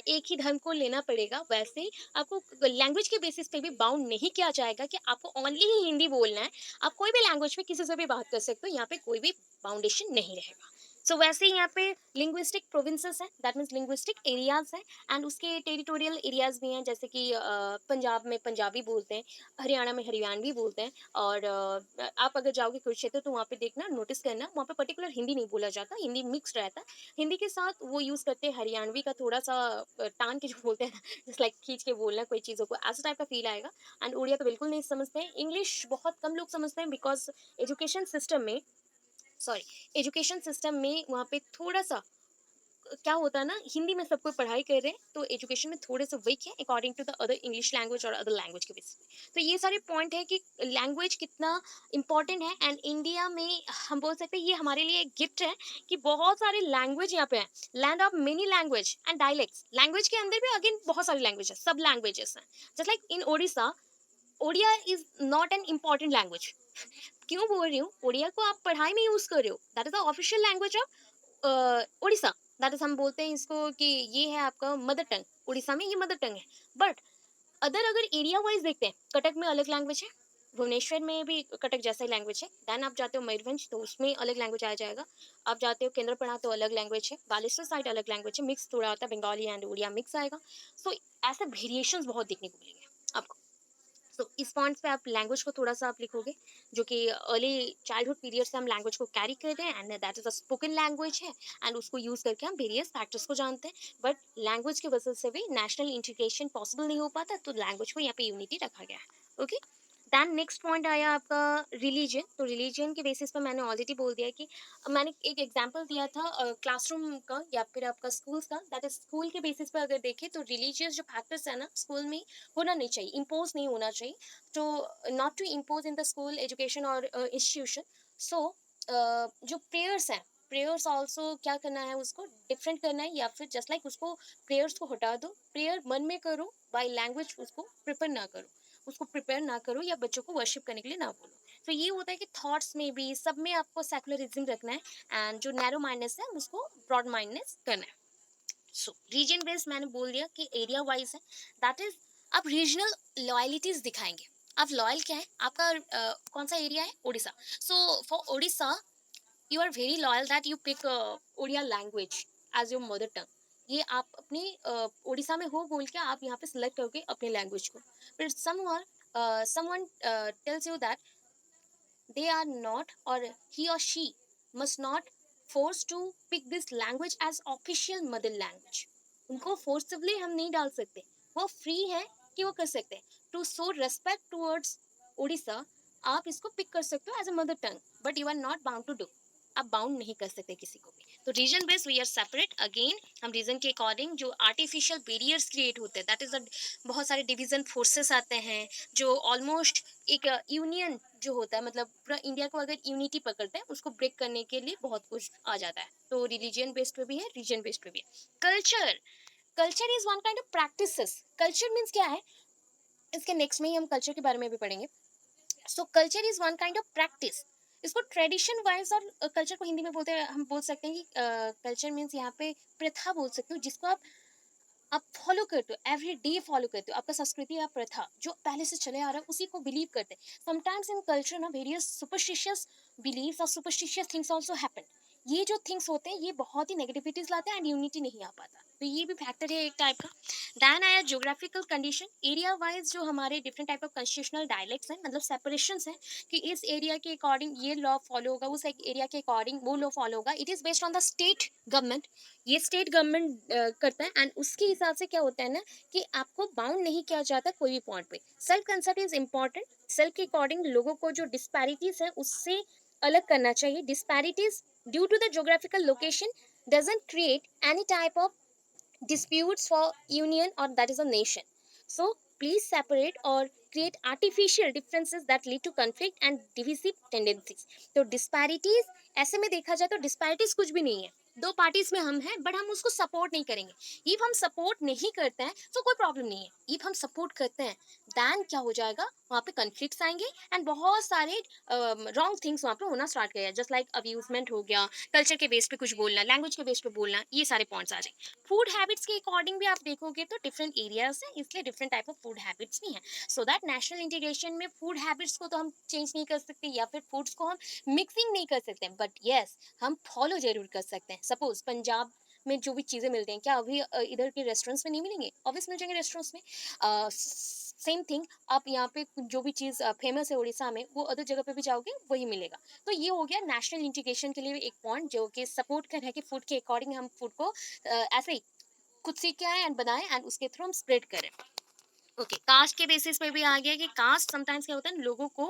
एक ही धर्म को लेना पड़ेगा, वैसे ही आपको लैंग्वेज के बेसिस पे भी बाउंड नहीं किया जाएगा कि आपको ओनली ही हिंदी बोलना है। आप कोई भी लैंग्वेज में किसी से भी बात कर सकते हो, यहाँ पे कोई भी बाउंडेशन नहीं रहेगा। सो वैसे ही यहाँ पे लिंग्विस्टिक प्रोविंसेस हैं, दैट मीन्स लिंग्विस्टिक एरियाज हैं एंड उसके टेरिटोरियल एरियाज भी हैं, जैसे कि पंजाब में पंजाबी बोलते हैं, हरियाणा में हरियाणवी बोलते हैं, और आप अगर जाओगे कुरुक्षेत्र तो वहाँ पे देखना, नोटिस करना, वहाँ पे पर्टिकुलर हिंदी नहीं बोला जाता, हिंदी मिक्स रहता है। हिंदी के साथ वो यूज़ करते हैं हरियाणवी का थोड़ा सा टान के जो बोलते हैं जस्ट लाइक खींच के बोलना कोई चीज़ों को, ऐसा टाइप का फील आएगा। एंड उड़िया तो बिल्कुल नहीं समझते हैं, इंग्लिश बहुत कम लोग समझते हैं, बिकॉज एजुकेशन सिस्टम में, सॉरी, एजुकेशन सिस्टम में वहाँ पे थोड़ा सा क्या होता है ना, हिंदी में सब कोई पढ़ाई कर रहे हैं तो एजुकेशन में थोड़े से वीक है according to the other English language और अदर लैंग्वेज के बेसिस पे। तो ये सारे पॉइंट है कि लैंग्वेज कितना इंपॉर्टेंट है, एंड इंडिया में हम बोल सकते हैं ये हमारे लिए एक गिफ्ट है कि बहुत सारे लैंग्वेज यहाँ पे हैं, land of many language and dialects. Language के अंदर भी अगेन बहुत सारी लैंग्वेज है, सब लैंग्वेजेस हैं, just like in Odisha, Odia is not an important language. क्यों बोल रही हूँ, ओडिया को आप पढ़ाई में यूज कर रहे हो, that is the official language of Orissa, that is हम बोलते हैं इसको कि ये है आपका मदर टंग, उड़ीसा में ये मदर टंग है। बट अगर एरिया वाइज देखते हैं, कटक में अलग लैंग्वेज है, भुवनेश्वर में भी कटक जैसा ही लैंग्वेज है, देन आप जाते हो मयूरभंज तो उसमें अलग लैंग्वेज आ जाएगा, आप जाते हो केंद्रपड़ा तो अलग लैंग्वेज है, बालेश्वर साइड अलग लैंग्वेज है, मिक्स थोड़ा होता है, बंगाली एंड उड़िया मिक्स आएगा। सो ऐसे वेरिएशंस बहुत देखने को मिलेंगे आपको। सो इस पॉइंट्स पे आप लैंग्वेज को थोड़ा सा आप लिखोगे, जो कि अर्ली चाइल्डहुड पीरियड से हम लैंग्वेज को कैरी कर रहे हैं and that is a spoken language है, एंड उसको यूज करके हम वेरियस फैक्टर्स को जानते हैं। बट लैंग्वेज की वजह से भी नेशनल इंटीग्रेशन पॉसिबल नहीं हो पाता, तो लैंग्वेज को यहाँ पे यूनिटी रखा गया है। ओके, दैन नेक्स्ट पॉइंट आया आपका रिलीजन। तो रिलीजन के बेसिस पर मैंने ऑलरेडी बोल दिया कि मैंने एक एग्जांपल दिया था क्लासरूम का या फिर आपका स्कूल्स का, दैट इज स्कूल के बेसिस पर अगर देखें तो रिलीजियस जो फैक्टर्स है ना स्कूल में होना नहीं चाहिए, इम्पोज नहीं होना चाहिए, तो not to impose in the school education और इंस्टीट्यूशन। सो जो प्रेयर्स हैं, प्रेयर्स ऑल्सो क्या करना है, उसको डिफरेंट करना है, या फिर जस्ट लाइक उसको प्रेयर्स को हटा दो, प्रेयर मन में करो, बाय लैंग्वेज उसको प्रिपेयर ना करो, उसको प्रिपेयर ना करो या बच्चों को वर्शिप करने के लिए ना बोलो। तो ये होता है कि थॉट्स में भी सब में आपको सेकुलरिज्म रखना है एंड जो नैरो माइंडनेस है उसको ब्रॉड माइंडनेस करना है। सो रीजन बेस्ड मैंने बोल दिया कि एरिया वाइज है, दैट इज आप रीजनल लॉयलिटीज दिखाएंगे। आप लॉयल क्या है, आपका कौन सा एरिया है, Orissa, so for Orissa you are very loyal that you pick Oriya language as your mother tongue. ये आप अपनी उड़ीसा में हो बोल के आप यहाँ पे सिलेक्ट करोगे अपने लैंग्वेज को। फिर someone tells you that they are not, or he or she must not force to pick this language as official mother language। उनको फोर्सफुली हम नहीं डाल सकते, वो फ्री है कि वो कर सकते हैं। To show respect towards Orissa आप इसको पिक कर सकते हो as a mother tongue, but you are not bound to do, आप बाउंड नहीं कर सकते किसी को भी। तो region based we are separate, again हम रीजन के अकॉर्डिंग जो आर्टिफिशियल बैरियर्स क्रिएट होते हैं, दैट इज बहुत सारे डिवीजन फोर्सेस आते हैं जो ऑलमोस्ट एक यूनियन जो होता है, मतलब पूरा इंडिया को अगर यूनिटी पकड़ते हैं उसको ब्रेक करने के लिए बहुत कुछ आ जाता है। तो रिलीजन बेस्ड पे भी है, रीजन बेस्ड पे भी है। Culture, culture is one kind of practices. Culture means क्या है, इसके नेक्स्ट में ही हम कल्चर के बारे में भी पढ़ेंगे। सो culture is one kind of practice, इसको ट्रेडिशन वाइज, और कल्चर को हिंदी में बोलते हैं, हम बोल सकते हैं कि कल्चर मीन्स यहाँ पे प्रथा बोल सकते हो, जिसको आप फॉलो करते हो, एवरी डे फॉलो करते हो, आपका संस्कृति या प्रथा जो पहले से चले आ रहा है उसी को बिलीव करते हैं। समटाइम्स इन कल्चर ना वेरियस सुपरस्टिशियस बिलीव्स और सुपरस्टिशियस थिंग्स आल्सो हैपन। ये जो थिंग्स होते हैं ये बहुत ही नेगेटिविटीज लाते हैं एंड यूनिटी नहीं आ पाता, तो ये भी फैक्टर है एक टाइप का। दैन आया ज्योग्राफिकल कंडीशन, एरिया वाइज जो हमारे different type of constitutional dialects हैं, मतलब सेपरेशंस हैं कि इस एरिया के अकॉर्डिंग ये लॉ फॉलो होगा, उस एरिया के अकॉर्डिंग वो लॉ फॉलो होगा। It is based on the state government, ये स्टेट गवर्नमेंट करता है एंड उसके हिसाब से क्या होता है ना कि आपको बाउंड नहीं किया जाता कोई भी पॉइंट पे। Self concept is important, self के अकॉर्डिंग लोगों को जो डिस्पैरिटीज है उससे अलग करना चाहिए। Disparities due to the geographical location doesn't create any type of disputes for union or that is a nation. So please separate or create artificial differences that lead to conflict and divisive tendencies। तो disparities ऐसे में देखा जाए तो disparities कुछ भी नहीं है, दो पार्टीज में हम हैं, बट हम उसको सपोर्ट नहीं करेंगे। इफ हम सपोर्ट नहीं करते हैं तो कोई प्रॉब्लम नहीं है। इफ हम सपोर्ट करते हैं देन क्या हो जाएगा, वहाँ पे कन्फ्लिक्ट्स आएंगे एंड बहुत सारे रॉन्ग थिंग्स वहाँ पे होना स्टार्ट करेगा, जस्ट लाइक अब्यूजमेंट हो गया, कल्चर के बेस पे कुछ बोलना, लैंग्वेज के बेस पे बोलना, ये सारे पॉइंट्स आ जाएंगे। फूड हैबिट्स के अकॉर्डिंग भी आप देखोगे तो डिफरेंट एरियाज हैं, इसलिए different type of food habits भी हैं। सो दैट नेशनल इंटीग्रेशन में फूड हैबिट्स को तो हम चेंज नहीं कर सकते या फिर फूड्स को हम मिक्सिंग नहीं कर सकते, बट येस हम फॉलो जरूर कर सकते हैं। सपोज पंजाब में जो भी चीज़ें मिलती हैं, क्या अभी इधर के रेस्टोरेंट्स में नहीं मिलेंगे? ऑब्वियस मिल जाएंगे रेस्टोरेंट्स में। सेम थिंग, आप यहाँ पे जो भी चीज़ फेमस है उड़ीसा में, वो अदर जगह पे भी जाओगे वही मिलेगा। तो ये हो गया नेशनल इंटीग्रेशन के लिए एक पॉइंट जो कि सपोर्ट कर रहा है कि फूड के अकॉर्डिंग हम फूड को ऐसे ही खुद सीख के आए एंड बनाए एंड उसके थ्रू हम स्प्रेड करें। ओके, कास्ट के बेसिस पे भी आ गया कि कास्ट समटाइम्स क्या होता है, लोगों को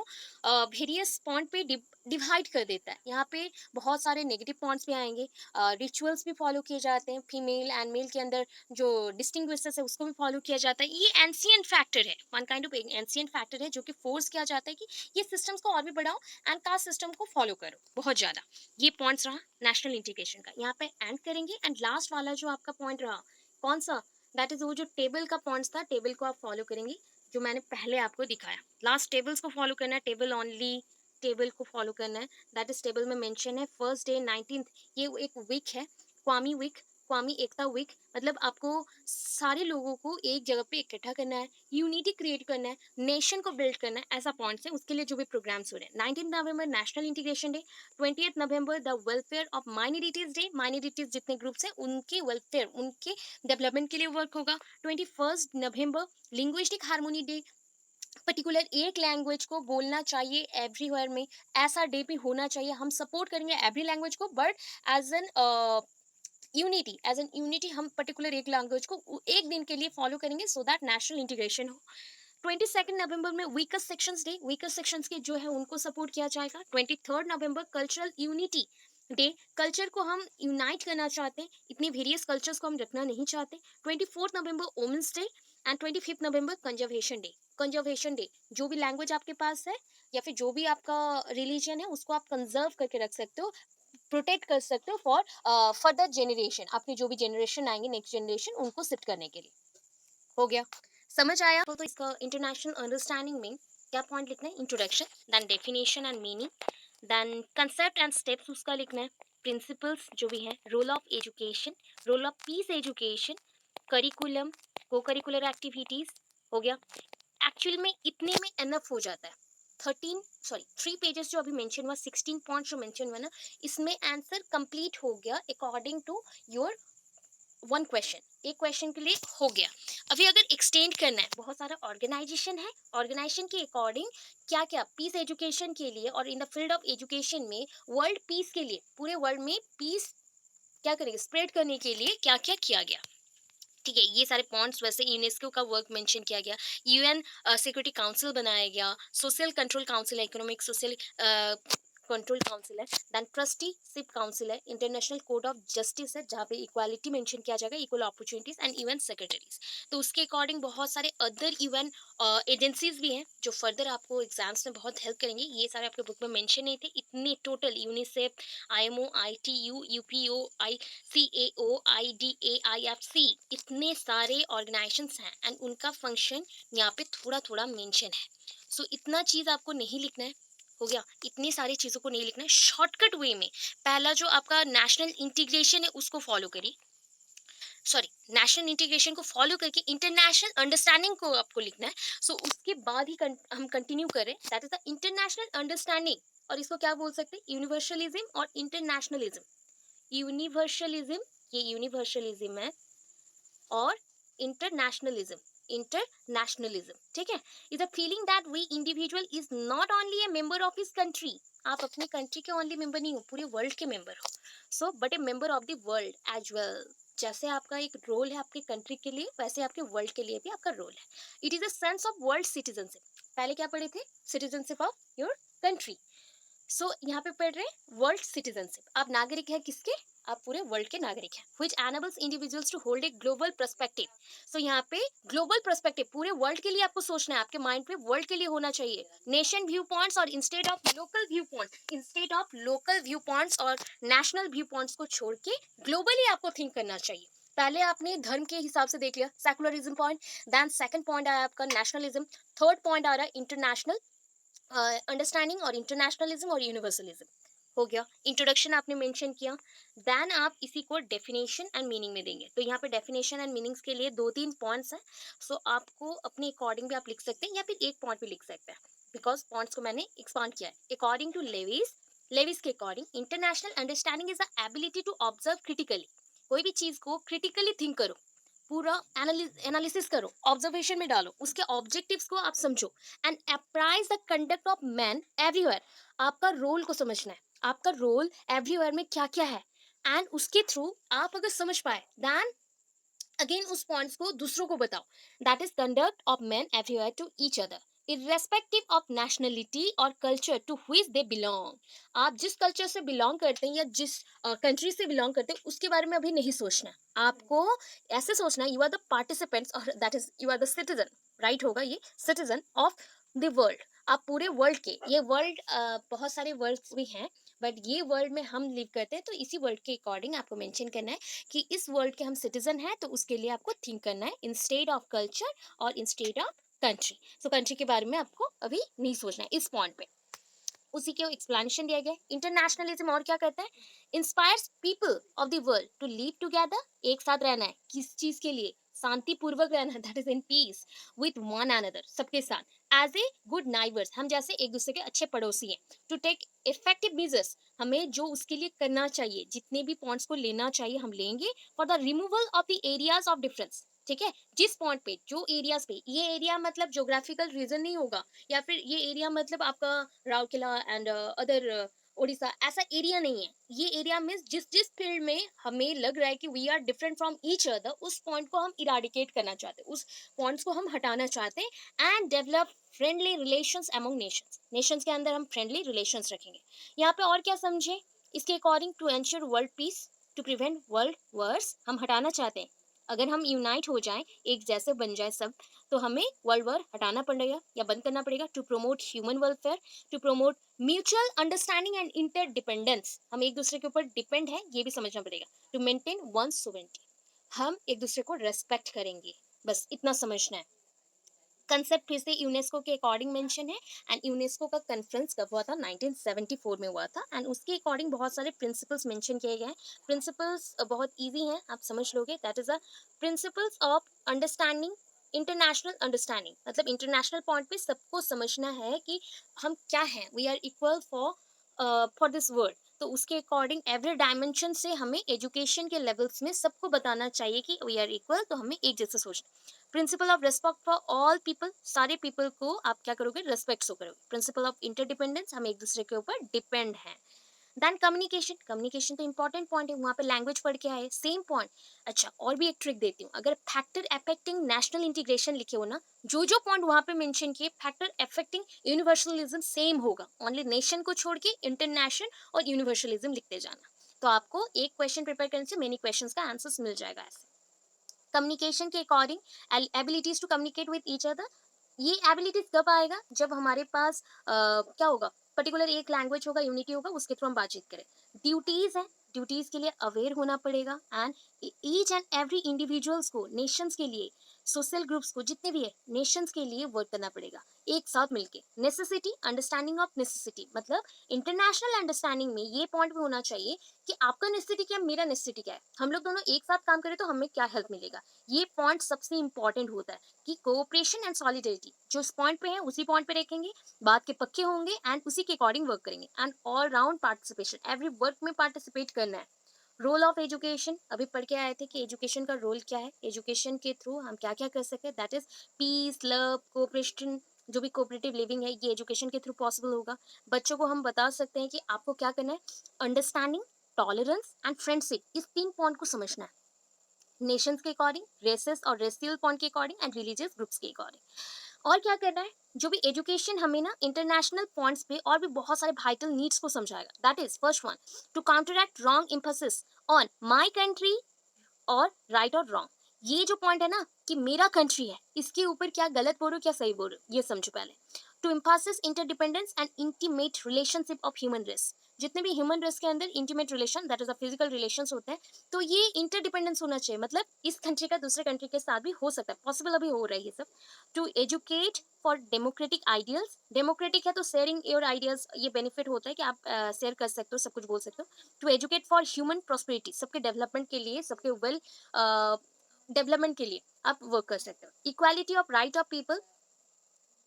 वेरियस पॉइंट पे डिवाइड कर देता है। यहाँ पे बहुत सारे नेगेटिव पॉइंट्स भी आएंगे, रिचुअल्स भी फॉलो किए जाते हैं, फीमेल एंड मेल के अंदर जो डिस्टिंग्विशेस है उसको भी फॉलो किया जाता है। ये एंशियंट फैक्टर है, one kind of ancient factor है जो कि फोर्स किया जाता है कि ये सिस्टम्स को और भी बढ़ाओ एंड कास्ट सिस्टम को फॉलो करो बहुत ज़्यादा। ये पॉइंट्स रहा नेशनल इंटीग्रेशन का। यहाँ पे एंड करेंगे एंड लास्ट वाला जो आपका पॉइंट रहा, कौन सा? दैट इज वो जो टेबल का पॉइंट्स था, टेबल को आप फॉलो करेंगे जो मैंने पहले आपको दिखाया। लास्ट टेबल्स को फॉलो करना है, टेबल ओनली टेबल को फॉलो करना है। दैट इज टेबल में मेंशन है फर्स्ट डे 19th, ये एक वीक है, क्वामी वीक, क्वामी एकता वीक, मतलब आपको सारे लोगों को एक जगह पे इकट्ठा करना है, यूनिटी क्रिएट करना है, नेशन को बिल्ड करना है, ऐसा पॉइंट्स है। उसके लिए जो भी प्रोग्राम्स हो रहे हैं, 19 November national integration day, 20 November the welfare of minorities day, minorities जितने ग्रुप्स हैं उनके वेलफेयर, उनके डेवलपमेंट के लिए वर्क होगा। 21 नवंबर लिंग्विस्टिक हार्मोनी डे, पर्टिकुलर एक लैंग्वेज को बोलना चाहिए एवरीवेयर में, ऐसा डे भी होना चाहिए। हम सपोर्ट करेंगे एवरी लैंग्वेज को, but as an unity, as an unity हम पर्टिकुलर एक लैंग्वेज को एक दिन के लिए फॉलो करेंगे सो दैट नेशनल इंटीग्रेशन हो। 22 नवंबर में वीकस्ट सेक्शंस डे, वीकस्ट सेक्शंस के जो है उनको सपोर्ट किया जाएगा। 23 नवंबर कल्चरल यूनिटी डे, कल्चर को हम यूनाइट करना चाहते हैं, इतने वेरियस कल्चर्स को हम रखना नहीं चाहते। 24 November women's day and 25 November conservation day, conservation day, जो भी लैंग्वेज आपके पास है या फिर जो भी आपका रिलीजन है उसको आप कंजर्व करके रख सकते हो, प्रोटेक्ट कर सकते हो फॉर फर्दर जेनरेशन, आपके जो भी जेनरेशन आएंगे नेक्स्ट जेनरेशन उनको शिफ्ट करने के लिए। हो गया, समझ आया? तो इसका इंटरनेशनल अंडरस्टैंडिंग में क्या पॉइंट लिखना है? Introduction, then definition and meaning, then concept and steps उसका लिखना है, प्रिंसिपल्स जो भी है, role of education, role of peace education, curriculum, cocurricular activities. हो गया, एक्चुअल में इतने में एनफ हो जाता है। 3 पेजेस जो अभी मेंशन हुआ, 16 पॉइंट जो मेंशन हुआ ना, इसमें आंसर कंप्लीट हो गया according to your one question, एक क्वेश्चन के लिए हो गया। अभी अगर एक्सटेंड करना है, बहुत सारा ऑर्गेनाइजेशन है, ऑर्गेनाइजेशन के अकॉर्डिंग क्या क्या पीस एजुकेशन के लिए और in the field of education में वर्ल्ड पीस के लिए, पूरे वर्ल्ड में पीस क्या करेंगे, स्प्रेड करने के लिए क्या क्या किया गया। ठीक है, ये सारे पॉइंट्स, वैसे यूनेस्को का वर्क मेंशन किया गया, यूएन सिक्योरिटी काउंसिल बनाया गया, सोशल कंट्रोल काउंसिल है, इकोनॉमिक सोशल कंट्रोल काउंसिल है, देन ट्रस्टीशिप काउंसिल है, इंटरनेशनल कोड ऑफ जस्टिस है जहाँ पे इक्वालिटी मेंशन किया जाएगा, equal opportunities and UN secretaries. तो उसके अकॉर्डिंग बहुत सारे अदर यूएन एजेंसीज भी हैं जो फर्दर आपको एग्जाम्स में बहुत हेल्प करेंगे। ये सारे आपके बुक में मेंशन नहीं थे, इतने total, UNICEF, IMO, ITU, UPO, CAO, IDAIFC, इतने सारे ऑर्गेनाइजेशंस हैं एंड उनका फंक्शन यहाँ पे थोड़ा थोड़ा मेंशन है। सो इतना चीज़ आपको नहीं लिखना है। हो गया, इतनी सारी चीज़ों को नहीं लिखना है, शॉर्टकट वे में पहला जो आपका नेशनल इंटीग्रेशन है उसको फॉलो करिए, सॉरी, नेशनल इंटीग्रेशन को फॉलो करके इंटरनेशनल अंडरस्टैंडिंग को आपको लिखना है। सो उसके बाद ही हम कंटिन्यू करें, that is the international understanding, और इसको क्या बोल सकते हैं, यूनिवर्सलिज्म और इंटरनेशनलिज्म। यूनिवर्सलिज्म, ये यूनिवर्सलिज्म है, और इंटरनेशनलिज्म, इंटरनेशनलिज्म, ठीक है, is a feeling that we individual is not only a member of his country, आप अपनी कंट्री के ओनली मेंबर नहीं हो, पूरे वर्ल्ड के मेंबर हो, so but a member of the world as well. जैसे आपका एक रोल है आपके कंट्री के लिए, वैसे आपके वर्ल्ड के लिए भी आपका रोल है। It is a sense of world citizenship, पहले क्या पढ़े थे, सिटीजनशिप ऑफ योर कंट्री। सो यहाँ पे पढ़ रहे हैं वर्ल्ड सिटीजनशिप। आप नागरिक हैं किसके? आप पूरे वर्ल्ड के नागरिक हैं। Which enables individuals to hold a global perspective. So यहाँ पे ग्लोबल पर्सपेक्टिव पूरे वर्ल्ड के लिए आपको सोचना है, आपके माइंड पे वर्ल्ड के लिए होना चाहिए। नेशन व्यू पॉइंट्स और instead of local view points और नेशनल व्यू पॉइंट्स को छोड़ के ग्लोबली आपको थिंक करना चाहिए। पहले आपने धर्म के हिसाब से देख लिया, secularism point. Then second point आया आपका नेशनलिज्म। थर्ड पॉइंट आ रहा है इंटरनेशनल अंडरस्टैंडिंग और इंटरनेशनलिज्म और यूनिवर्सलिज्म। हो गया, इंट्रोडक्शन आपने मेंशन किया। देन आप इसी को डेफिनेशन एंड मीनिंग में देंगे। तो यहाँ पे डेफिनेशन एंड मीनिंग्स के लिए 2-3 पॉइंट्स हैं। सो आपको अपने अकॉर्डिंग भी आप लिख सकते हैं या फिर एक पॉइंट भी लिख सकते हैं, बिकॉज पॉइंट्स को मैंने एक्सपांड किया है। अकॉर्डिंग टू लेविस के according international understanding is the ability to observe critically. कोई भी चीज को क्रिटिकली थिंक करो, पूरा एनालिसिस करो, ऑब्जर्वेशन में डालो, उसके ऑब्जेक्टिव्स को आप समझो and apprise the conduct of man everywhere. आपका रोल को समझना है, आपका रोल एवरीवेयर में क्या क्या है, एंड उसके थ्रू आप अगर समझ पाए देन अगेन उस पॉइंट्स को दूसरों को बताओ। That is conduct of man everywhere to each other irrespective of nationality और culture to which they belong. आप जिस कल्चर से बिलोंग करते हैं या जिस कंट्री से बिलोंग करते हैं उसके बारे में अभी नहीं सोचना है आपको। ऐसे सोचना है यू आर द पार्टिसिपेंट्स और that is you are the citizen. Right होगा ये, सिटीजन ऑफ द वर्ल्ड। आप पूरे वर्ल्ड के, ये वर्ल्ड बहुत सारे वर्ल्ड्स भी हैं, बट ये वर्ल्ड में हम लिव करते हैं, तो इसी वर्ल्ड के अकॉर्डिंग आपको मेंशन करना है कि इस वर्ल्ड के हम सिटीजन हैं। तो उसके लिए आपको थिंक करना है इंस्टेड ऑफ कल्चर और instead of country. So country के बारे में आपको अभी नहीं सोचना है इस पॉइंट पे। उसी के एक्सप्लेनेशन दिया गया। इंटरनेशनलिज्म और क्या कहता है? Inspires people of the world to live together. एक साथ रहना है, किस चीज के लिए? शांति पूर्वक रहना, that is in peace with one another, सबके साथ एज ए गुड नाइबर्स, हम जैसे एक दूसरे के अच्छे पड़ोसी हैं। टू टेक इफेक्टिव मेजर्स, हमें जो उसके लिए करना चाहिए, जितने भी पॉइंट्स को लेना चाहिए हम लेंगे for the removal of the areas of difference. ठीक है, जिस पॉइंट पे, जो एरियाज पे, ये एरिया मतलब ज्योग्राफिकल रीजन नहीं होगा, या फिर ये एरिया मतलब आपका राउरकेला एंड अदर उड़ीसा, ऐसा एरिया नहीं है। ये एरिया में जिस जिस फील्ड में हमें लग रहा है कि we are different from each other, उस पॉइंट को हम इराडिकेट करना चाहते हैं, उस पॉइंट्स को हम हटाना चाहते हैं and develop friendly relations among Nations. Nations के अंदर हम फ्रेंडली रिलेशंस रखेंगे। यहाँ पे और क्या समझे इसके according? To ensure world peace, to prevent world wars, हम हटाना चाहते हैं। अगर हम यूनाइट हो जाएं, एक जैसे बन जाए सब, तो हमें वर्ल्ड वॉर हटाना पड़ेगा या बंद करना पड़ेगा। To promote human welfare, to promote mutual understanding and interdependence, हम एक दूसरे के ऊपर डिपेंड है, ये भी समझना पड़ेगा। टू मेंटेन वन सोवेरेनिटी, हम एक दूसरे को रेस्पेक्ट करेंगे। बस इतना समझना है। कंसेप्ट फिर से यूनेस्को के अकॉर्डिंग मेंशन है। एंड यूनेस्को का कॉन्फ्रेंस कब हुआ था? 1974 में हुआ था। एंड उसके अकॉर्डिंग बहुत सारे प्रिंसिपल्स मेंशन किए गए हैं। प्रिंसिपल्स बहुत इजी हैं, आप समझ लोगे। That is a principles of understanding, international understanding, मतलब इंटरनेशनल पॉइंट पे सबको समझना है कि हम क्या हैं, we are equal for this world. तो उसके अकॉर्डिंग एवरी डायमेंशन से हमें एजुकेशन के लेवल्स में सबको बताना चाहिए कि वी आर इक्वल, तो हमें एक जैसे सोचना। Principle of respect for all people, सारे पीपल को आप क्या करोगे? रेस्पेक्ट शो करोगे। प्रिंसिपल ऑफ इंटरडिपेंडेंस, हम एक दूसरे के ऊपर डिपेंड हैं। देन कम्युनिकेशन, कम्युनिकेशन तो इंपॉर्टेंट पॉइंट है, वहाँ पे लैंग्वेज पढ़ के आए, सेम पॉइंट। अच्छा, और भी एक ट्रिक देती हूँ। अगर फैक्टर अफेक्टिंग नेशनल इंटीग्रेशन लिखे हो ना, जो जो पॉइंट वहाँ पे मेंशन किए, फैक्टर अफेक्टिंग यूनिवर्सलिज्म सेम होगा, ओनली नेशन को छोड़ के इंटरनेशनल और यूनिवर्सलिज्म लिखते जाना। तो आपको एक क्वेश्चन प्रिपेयर करने से मेनी क्वेश्चन का आंसर मिल जाएगा ऐसे। कम्युनिकेशन के according abilities to communicate with each other, ये एबिलिटीज कब आएगा? जब हमारे पास क्या होगा? पर्टिकुलर एक लैंग्वेज होगा, यूनिटी होगा, उसके थ्रू हम बातचीत करें। ड्यूटीज है, ड्यूटीज के लिए अवेयर होना पड़ेगा। And each and every individuals को, नेशंस के लिए, सोशल ग्रुप्स को, जितने भी है नेशंस के लिए वर्क करना पड़ेगा एक साथ मिलके। नेसेसिटी, अंडरस्टैंडिंग ऑफ नेसेसिटी, मतलब इंटरनेशनल अंडरस्टैंडिंग में ये पॉइंट भी होना चाहिए कि आपका नेसेसिटी क्या है, मेरा नेसेसिटी क्या है, हम लोग दोनों एक साथ काम करें तो हमें क्या हेल्प मिलेगा। ये पॉइंट सबसे इंपॉर्टेंट होता है कि कोऑपरेशन एंड सॉलिडेरिटी, जो इस पॉइंट पे है उसी पॉइंट पे रखेंगे, बात के पक्के होंगे एंड उसी के अकॉर्डिंग वर्क करेंगे। And all round participation, every work में पार्टिसिपेट करना है। रोल ऑफ एजुकेशन, अभी पढ़ के आए थे कि एजुकेशन का रोल क्या है, एजुकेशन के थ्रू हम क्या क्या कर सकते हैं। That is peace, love, cooperation, जो भी कोऑपरेटिव लिविंग है ये एजुकेशन के थ्रू पॉसिबल होगा। बच्चों को हम बता सकते हैं कि आपको क्या करना है, अंडरस्टैंडिंग, टॉलरेंस एंड फ्रेंडशिप, इस 3 पॉइंट को समझना है। नेशंस के अकॉर्डिंग, रेसेस और रेसियल पॉइंट के अकॉर्डिंग एंड रिलीजियस ग्रुप्स के अकॉर्डिंग। और क्या करना है, जो भी एजुकेशन हमें ना इंटरनेशनल पॉइंट्स पे और भी बहुत सारे वाइटल नीड्स को समझाएगा। That is first one, to counteract wrong emphasis on my country और राइट और रॉन्ग। ये जो पॉइंट है ना कि मेरा कंट्री है, इसके ऊपर क्या गलत बोल रहे हो क्या सही बोल रहे हो, ये समझो पहले। To emphasis interdependence and intimate relationship of human race. जितने भी ह्यूमन रेस के अंदर intimate relation, that is a physical relations होते हैं, तो ये इंटरडिपेंडेंस होना चाहिए, मतलब इस कंट्री का दूसरे कंट्री के साथ भी हो सकता है, पॉसिबल अभी हो रहा है ये सब। To educate for democratic ideals, democratic है तो शेयरिंग योर आइडियाज, ये बेनिफिट होता है कि आप शेयर कर सकते हो, सब कुछ बोल सकते हो। To educate for human prosperity, सबके डेवलपमेंट के लिए, सबके वेल डेवलपमेंट के लिए आप वर्क कर सकते हो। Equality of right of people,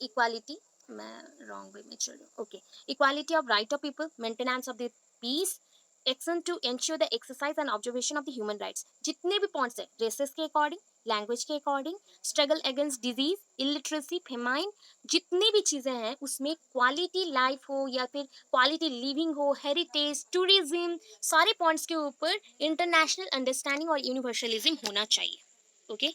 equality, मैं रॉन्ग वे में चल रही हूँ, okay. Equality of right of people, maintenance of the peace, action to ensure the exercise and observation of the human rights. जितने भी पॉइंट्स है रेसेस के according, language के according, struggle against disease, illiteracy, famine, जितनी भी चीजें हैं उसमें क्वालिटी लाइफ हो या फिर क्वालिटी लिविंग हो, हेरिटेज, टूरिज्म, सारे पॉइंट्स के ऊपर इंटरनेशनल अंडरस्टैंडिंग और यूनिवर्सलिज्म होना चाहिए। Okay.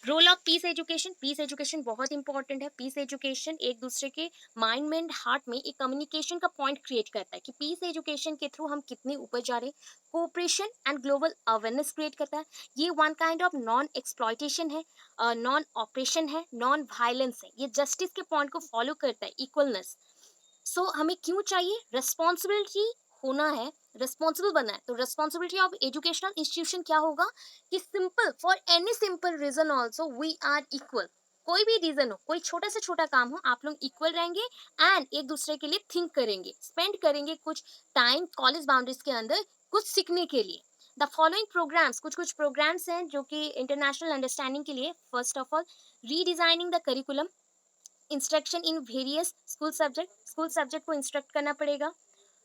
Role of peace education, peace education बहुत इंपॉर्टेंट है। पीस एजुकेशन एक दूसरे के माइंड में एंड हार्ट में एक कम्युनिकेशन का पॉइंट क्रिएट करता है कि पीस एजुकेशन के थ्रू हम कितने ऊपर जा रहे हैं। Cooperation and global awareness create करता है। ये one kind of non exploitation है, नॉन ऑपरेशन है, नॉन वायलेंस है। ये जस्टिस के पॉइंट को फॉलो करता है, इक्वलनेस। सो हमें क्यों चाहिए, रिस्पॉन्सिबिलिटी होना है, रिस्पॉन्सिबल बनना है। तो रिस्पॉन्सिबिलिटी ऑफ एजुकेशनल इंस्टीट्यूशन क्या होगा कि simple, for any simple reason also we are equal. कोई भी रीजन हो, कोई छोटा से छोटा काम हो, आप लोग इक्वल रहेंगे एंड एक दूसरे के लिए थिंक करेंगे, स्पेंड करेंगे कुछ टाइम कॉलेज बाउंड्रीज के अंदर कुछ सीखने के लिए। द फॉलोइंग प्रोग्राम्स, कुछ कुछ प्रोग्राम्स हैं जो कि इंटरनेशनल अंडरस्टैंडिंग के लिए। First of all, redesigning the curriculum, instruction in various school subject, school subject को इंस्ट्रक्ट करना पड़ेगा।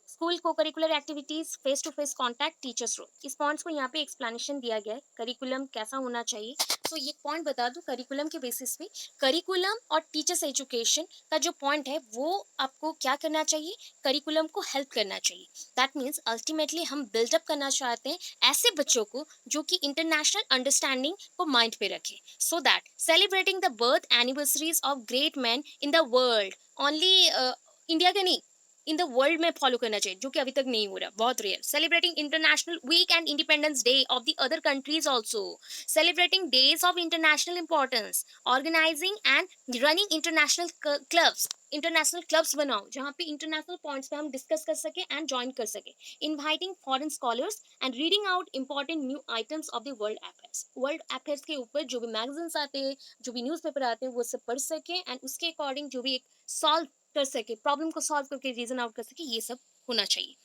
School cocurricular activities, face to face contact, teachers role. इस पॉइंट्स को यहाँ पे एक्सप्लेनेशन दिया गया है, करिकुलम कैसा होना चाहिए। तो ये पॉइंट बता दूं, करिकुलम के बेसिस पे करिकुलम और टीचर्स एजुकेशन का जो पॉइंट है वो आपको क्या करना चाहिए, करिकुलम को हेल्प करना चाहिए। दैट मीन्स अल्टीमेटली हम बिल्डअप करना चाहते हैं ऐसे बच्चों को जो कि इंटरनेशनल अंडरस्टैंडिंग को माइंड पे रखे, so that celebrating the birth anniversaries of great man in the world, only India के नहीं, इन द वर्ल्ड में फॉलो करना चाहिए, जो कि अभी तक नहीं हो रहा, बहुत rare. Celebrating international week and independence day of the other countries also, celebrating days of international importance, organizing and running international clubs. International clubs बनाओ जहाँ पे इंटरनेशनल पॉइंट्स पे हम डिस्कस कर सके एंड ज्वाइन कर सके। Inviting foreign scholars and reading out important new items of the world affairs. World affairs के ऊपर जो भी मैगजीन्स आते हैं, जो भी न्यूज़पेपर आते हैं, वो सब पढ़ सके एंड उसके अकॉर्डिंग जो भी एक सॉल्व कर सके, प्रॉब्लम को सॉल्व करके रीजन आउट कर सके, ये सब होना चाहिए।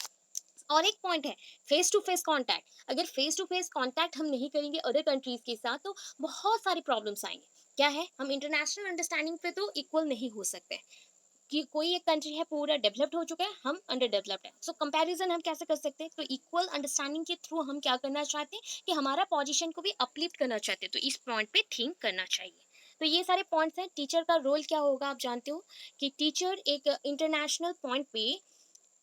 और एक पॉइंट है, फेस टू फेस कांटेक्ट। अगर फेस टू फेस कांटेक्ट हम नहीं करेंगे अदर कंट्रीज के साथ तो बहुत सारी प्रॉब्लम्स आएंगे। क्या है, हम इंटरनेशनल अंडरस्टैंडिंग पे तो इक्वल नहीं हो सकते कि कोई एक कंट्री है पूरा डेवलप्ड हो चुका है, हम अंडर डेवलप्ड है। सो कंपैरिजन हम कैसे कर सकते हैं, तो इक्वल अंडरस्टैंडिंग के थ्रू हम क्या करना चाहते हैं कि हमारा पोजीशन को भी अपलिफ्ट करना चाहते हैं, तो इस पॉइंट पे थिंक करना चाहिए। तो ये सारे पॉइंट्स हैं। टीचर का रोल क्या होगा आप जानते हो कि टीचर एक इंटरनेशनल पॉइंट पे,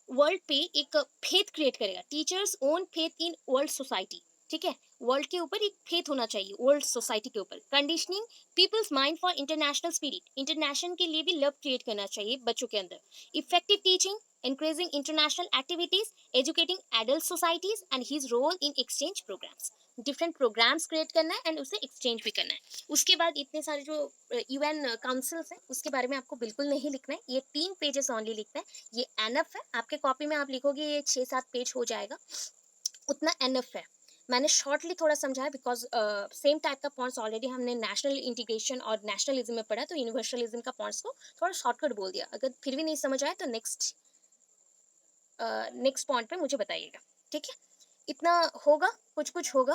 वर्ल्ड पे एक फेथ क्रिएट करेगा। Teachers own faith in world society, ठीक है, वर्ल्ड के ऊपर एक फेथ होना चाहिए, वर्ल्ड सोसाइटी के ऊपर। Conditioning people's mind for international spirit, international के लिए भी लव क्रिएट करना चाहिए बच्चों के अंदर। Effective teaching, encouraging international activities, educating adult societies and his role in exchange programs। Different programs create करना है एंड उसे एक्सचेंज भी करना है। उसके बाद इतने सारे जो यूएन काउंसिल्स हैं उसके बारे में आपको बिल्कुल नहीं लिखना है, ये 3 पेजेस ओनली लिखना है, ये एनफ है। आपके कॉपी में आप लिखोगे ये 6-7 पेज हो जाएगा, उतना एनफ है। मैंने शॉर्टली थोड़ा समझा है बिकॉज सेम टाइप का पॉइंट्स ऑलरेडी हमने नेशनल इंटीग्रेशन और नेशनलिज्म में पढ़ा, तो यूनिवर्सलिज्म का पॉइंट्स को थोड़ा शॉर्टकट बोल दिया। अगर फिर भी नहीं समझ आए तो नेक्स्ट पॉइंट पे मुझे बताइएगा, ठीक है। इतना होगा, कुछ कुछ होगा,